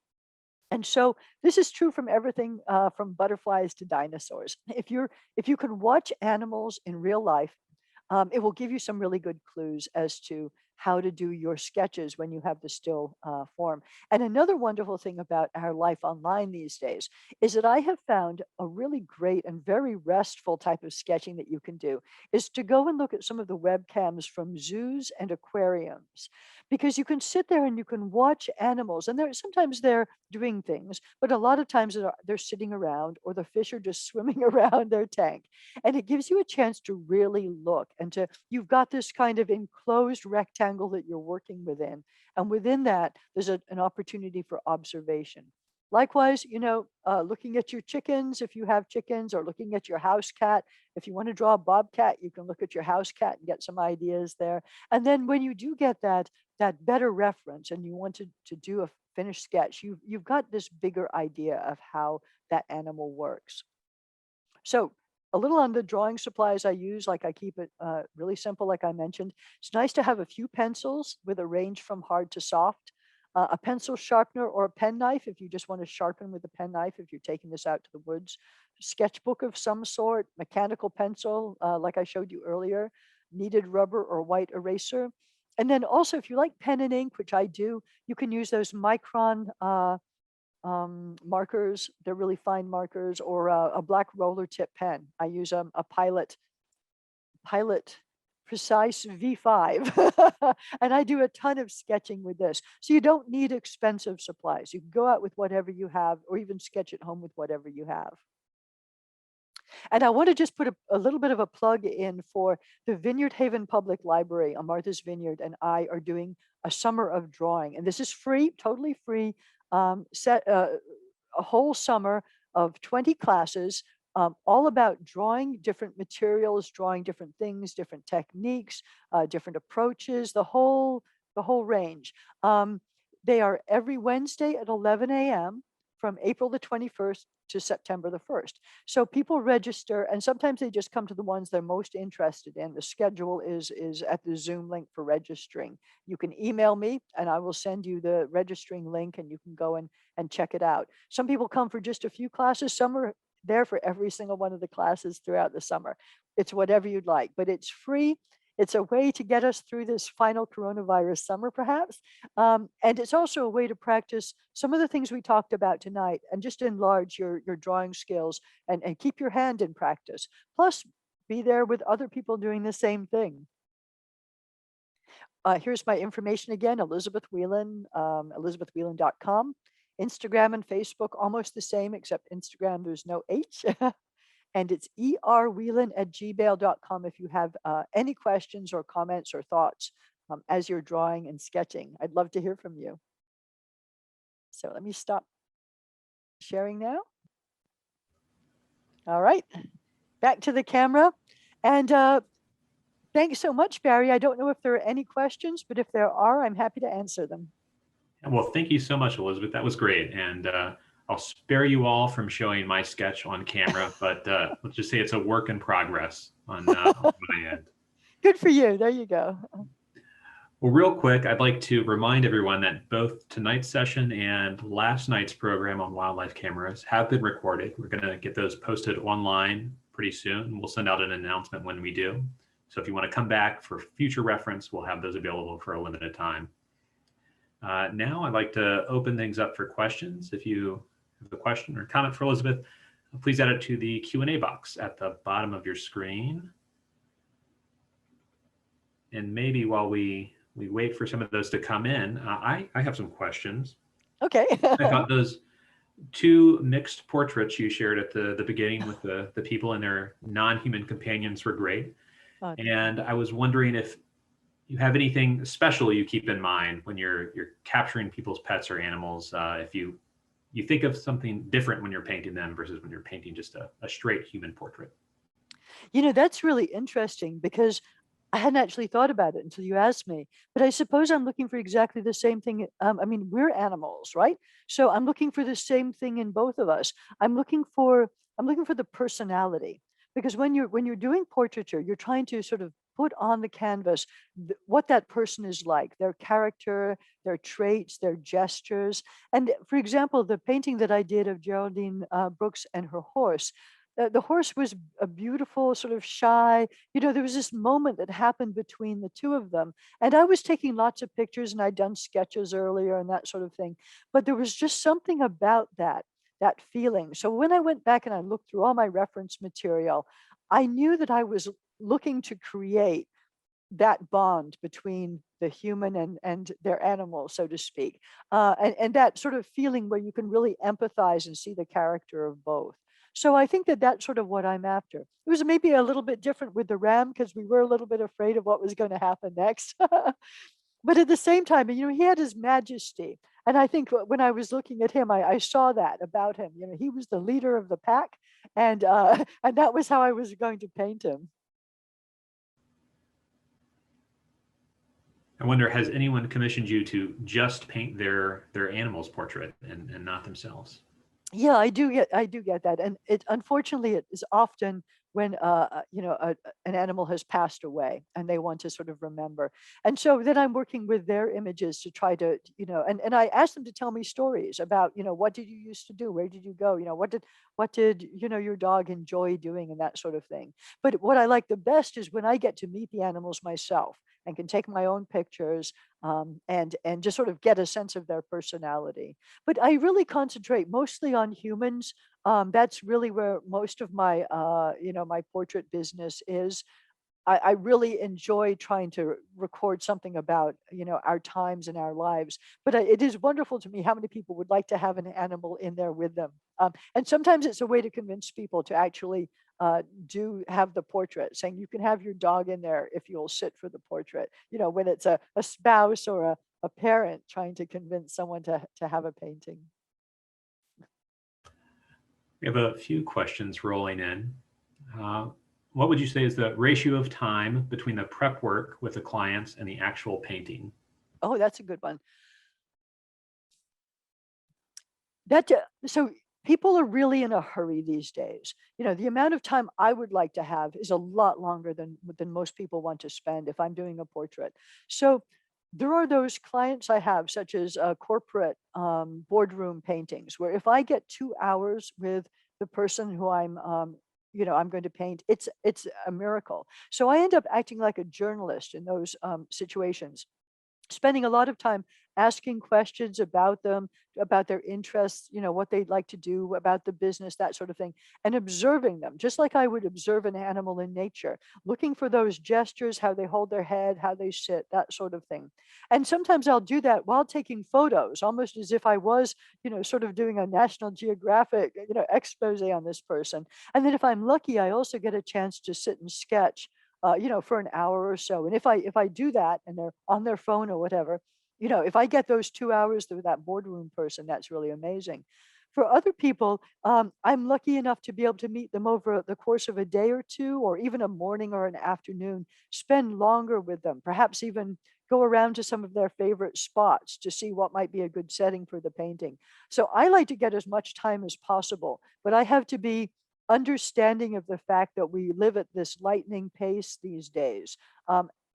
And so this is true from everything from butterflies to dinosaurs. If you can watch animals in real life, it will give you some really good clues as to how to do your sketches when you have the still form. And another wonderful thing about our life online these days is that I have found a really great and very restful type of sketching that you can do is to go and look at some of the webcams from zoos and aquariums, because you can sit there and you can watch animals, and sometimes they're doing things, but a lot of times they're sitting around, or the fish are just swimming around their tank. And it gives you a chance to really look and you've got this kind of enclosed rectangle that you're working within. And within that, there's an opportunity for observation. Likewise, looking at your chickens, if you have chickens, or looking at your house cat. If you want to draw a bobcat, you can look at your house cat and get some ideas there. And then when you do get that better reference and you want to do a finished sketch, you've got this bigger idea of how that animal works. So a little on the drawing supplies I use, like I keep it really simple, like I mentioned. It's nice to have a few pencils with a range from hard to soft, a pencil sharpener or a pen knife if you just want to sharpen with a pen knife if you're taking this out to the woods, sketchbook of some sort, mechanical pencil, like I showed you earlier, kneaded rubber or white eraser. And then also, if you like pen and ink, which I do, you can use those micron markers. They're really fine markers, or a black roller tip pen. I use a Pilot Precise V5, and I do a ton of sketching with this. So you don't need expensive supplies. You can go out with whatever you have, or even sketch at home with whatever you have. And I want to just put a little bit of a plug in for the Vineyard Haven Public Library on Martha's Vineyard, and I are doing a summer of drawing. And this is free, totally free, set a whole summer of 20 classes, all about drawing different materials, drawing different things, different techniques, different approaches, the whole range. They are every Wednesday at 11 a.m. from April the 21st to September the 1st. So people register, and sometimes they just come to the ones they're most interested in. The schedule is at the Zoom link for registering. You can email me and I will send you the registering link, and you can go and check it out. Some people come for just a few classes. Some are there for every single one of the classes throughout the summer. It's whatever you'd like, but it's free. It's a way to get us through this final coronavirus summer, perhaps. And it's also a way to practice some of the things we talked about tonight, and just enlarge your drawing skills, and keep your hand in practice. Plus, be there with other people doing the same thing. Here's my information again: Elizabeth Whelan, elizabethwhelan.com. Instagram and Facebook, almost the same, except Instagram, there's no H. And it's erwhelan@gmail.com if you have any questions or comments or thoughts as you're drawing and sketching. I'd love to hear from you. So let me stop sharing now. All right, back to the camera. And thanks so much, Barry. I don't know if there are any questions, but if there are, I'm happy to answer them. Well, thank you so much, Elizabeth. That was great. And I'll spare you all from showing my sketch on camera, but let's just say it's a work in progress on my end. Good for you. There you go. Well, real quick, I'd like to remind everyone that both tonight's session and last night's program on wildlife cameras have been recorded. We're going to get those posted online pretty soon. We'll send out an announcement when we do. So if you want to come back for future reference, we'll have those available for a limited time. Now I'd like to open things up for questions. If you have a question or comment for Elizabeth, please add it to the Q&A box at the bottom of your screen. And maybe while we wait for some of those to come in, I have some questions. Okay. I thought those two mixed portraits you shared at the beginning with the people and their non-human companions were great. And I was wondering if you have anything special you keep in mind when you're capturing people's pets or animals, if you think of something different when you're painting them versus when you're painting just a straight human portrait. That's really interesting, because I hadn't actually thought about it until you asked me, but I suppose I'm looking for exactly the same thing. I mean, we're animals, right? So I'm looking for the same thing in both of us. I'm looking for the personality, because when you're doing portraiture, you're trying to sort of put on the canvas what that person is like, their character, their traits, their gestures. And for example, the painting that I did of Geraldine Brooks and her horse, the horse was a beautiful, sort of shy. There was this moment that happened between the two of them. And I was taking lots of pictures and I'd done sketches earlier and that sort of thing. But there was just something about that feeling. So when I went back and I looked through all my reference material, I knew that I was looking to create that bond between the human and their animal, so to speak, and that sort of feeling where you can really empathize and see the character of both. So I think that that's sort of what I'm after. It was maybe a little bit different with the ram because we were a little bit afraid of what was going to happen next. But at the same time, he had his majesty. And I think when I was looking at him, I saw that about him. He was the leader of the pack, and and that was how I was going to paint him. I wonder, has anyone commissioned you to just paint their animal's portrait and not themselves? Yeah, I do get that, and unfortunately it is often when an animal has passed away and they want to sort of remember, and so then I'm working with their images to try to and I ask them to tell me stories about what did you used to do, where did you go, what did your dog enjoy doing, and that sort of thing. But what I like the best is when I get to meet the animals myself and can take my own pictures, and just sort of get a sense of their personality. But I really concentrate mostly on humans. That's really where most of my, my portrait business is. I really enjoy trying to record something about, our times and our lives. But it is wonderful to me how many people would like to have an animal in there with them. And sometimes it's a way to convince people to actually do have the portrait, saying you can have your dog in there if you'll sit for the portrait. When it's a spouse or a parent trying to convince someone to have a painting. We have a few questions rolling in. What would you say is the ratio of time between the prep work with the clients and the actual painting? Oh, that's a good one. So people are really in a hurry these days. The amount of time I would like to have is a lot longer than most people want to spend if I'm doing a portrait. So there are those clients I have, such as corporate boardroom paintings, where if I get 2 hours with the person who I'm going to paint, it's a miracle. So I end up acting like a journalist in those situations, spending a lot of time asking questions about them, about their interests, what they'd like to do, about the business, that sort of thing, and observing them, just like I would observe an animal in nature, looking for those gestures, how they hold their head, how they sit, that sort of thing. And sometimes I'll do that while taking photos, almost as if I was, sort of doing a National Geographic, expose on this person. And then if I'm lucky, I also get a chance to sit and sketch for an hour or so. And if I do that and they're on their phone or whatever, if I get those 2 hours through that boardroom person, that's really amazing. For other people, I'm lucky enough to be able to meet them over the course of a day or two, or even a morning or an afternoon, spend longer with them, perhaps even go around to some of their favorite spots to see what might be a good setting for the painting. So I like to get as much time as possible, but I have to be understanding of the fact that we live at this lightning pace these days.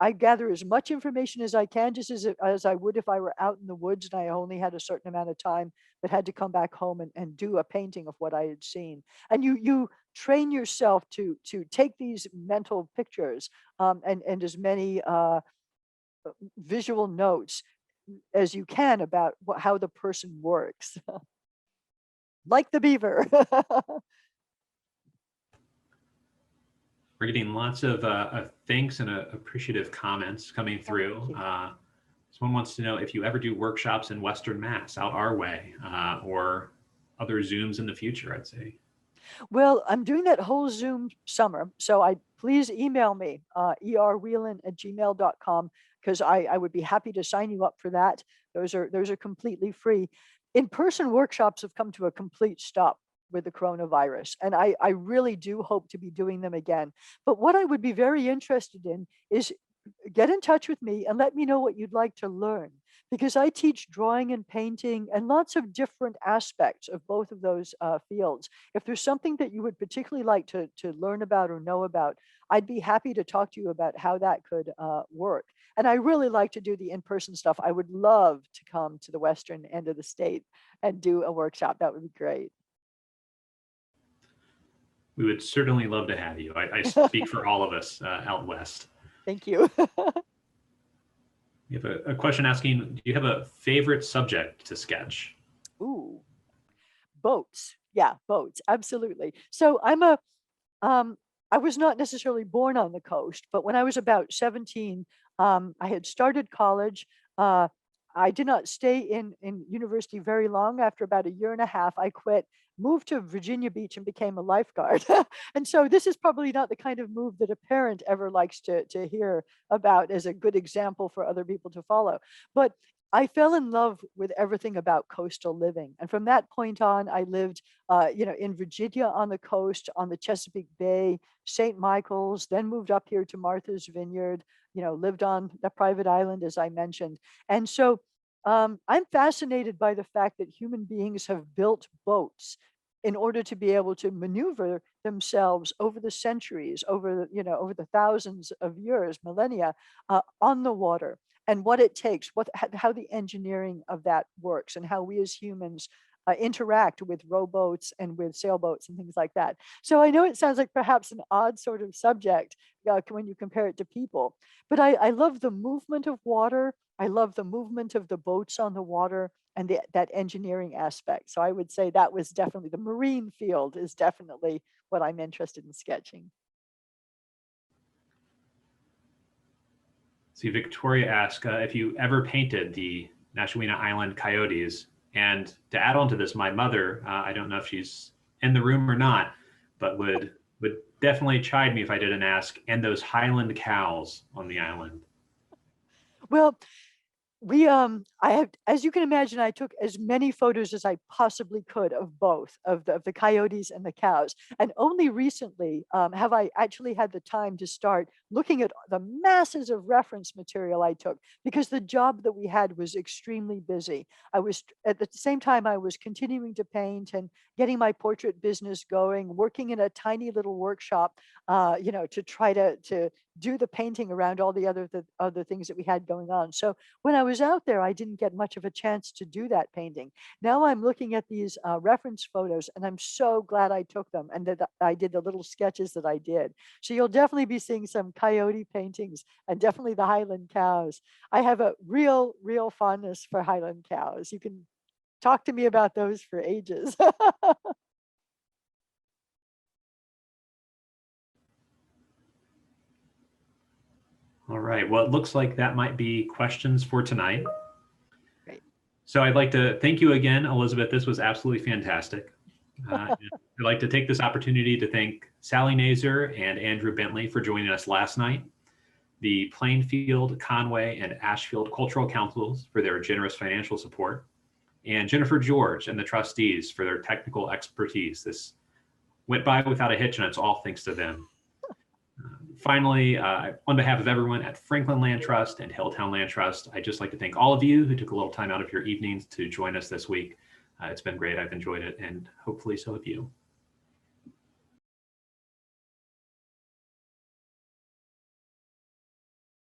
I gather as much information as I can, just as I would if I were out in the woods and I only had a certain amount of time, but had to come back home and do a painting of what I had seen. And you train yourself to take these mental pictures, and as many visual notes as you can about how the person works, like the beaver. We're getting lots of thanks and appreciative comments coming through. Someone wants to know if you ever do workshops in Western Mass out our way, or other Zooms in the future, I'd say. Well, I'm doing that whole Zoom summer, so please email me, erwhelan@gmail.com, because I would be happy to sign you up for that. Those are completely free. In-person workshops have come to a complete stop with the coronavirus, and I really do hope to be doing them again. But what I would be very interested in is get in touch with me and let me know what you'd like to learn, because I teach drawing and painting and lots of different aspects of both of those fields. If there's something that you would particularly like to learn about or know about, I'd be happy to talk to you about how that could work. And I really like to do the in-person stuff. I would love to come to the western end of the state and do a workshop. That would be great. We would certainly love to have you. I speak for all of us out west. Thank you. We have a question asking, do you have a favorite subject to sketch? Ooh, boats. Yeah, boats. Absolutely. So um, I was not necessarily born on the coast, but when I was about 17, I had started college. Uh, I did not stay in university very long. After about a year and a half, I quit, moved to Virginia Beach, and became a lifeguard. And so this is probably not the kind of move that a parent ever likes to hear about as a good example for other people to follow. But I fell in love with everything about coastal living, and from that point on, I lived, in Virginia on the coast, on the Chesapeake Bay, St. Michael's, then moved up here to Martha's Vineyard. Lived on the private island, as I mentioned. And so I'm fascinated by the fact that human beings have built boats in order to be able to maneuver themselves over the centuries, over the thousands of years, millennia, on the water, and what it takes, how the engineering of that works, and how we as humans interact with rowboats and with sailboats and things like that. So I know it sounds like perhaps an odd sort of subject when you compare it to people, but I love the movement of water. I love the movement of the boats on the water and that engineering aspect. So I would say that was definitely the marine field is definitely what I'm interested in sketching. See, Victoria asked if you ever painted the Nashawina Island coyotes. And to add on to this, my mother, I don't know if she's in the room or not, but would definitely chide me if I didn't ask, and those Highland cows on the island. Well, I have, as you can imagine, I took as many photos as I possibly could of both of the coyotes and the cows. And only recently have I actually had the time to start looking at the masses of reference material I took, because the job that we had was extremely busy. I was at the same time I was continuing to paint and getting my portrait business going, working in a tiny little workshop, to try to do the painting around all the other things that we had going on. So when I was out there, I didn't get much of a chance to do that painting. Now I'm looking at these reference photos, and I'm so glad I took them and that I did the little sketches that I did. So you'll definitely be seeing some coyote paintings and definitely the Highland cows. I have a real fondness for Highland cows. You can talk to me about those for ages. All right. Well, it looks like that might be questions for tonight. Great. So I'd like to thank you again, Elizabeth. This was absolutely fantastic. I'd like to take this opportunity to thank Sally Nazer and Andrew Bentley for joining us last night, the Plainfield, Conway, and Ashfield Cultural Councils for their generous financial support, and Jennifer George and the trustees for their technical expertise. This went by without a hitch, and it's all thanks to them. Finally, on behalf of everyone at Franklin Land Trust and Hilltown Land Trust, I'd just like to thank all of you who took a little time out of your evenings to join us this week. It's been great. I've enjoyed it, and hopefully so have you.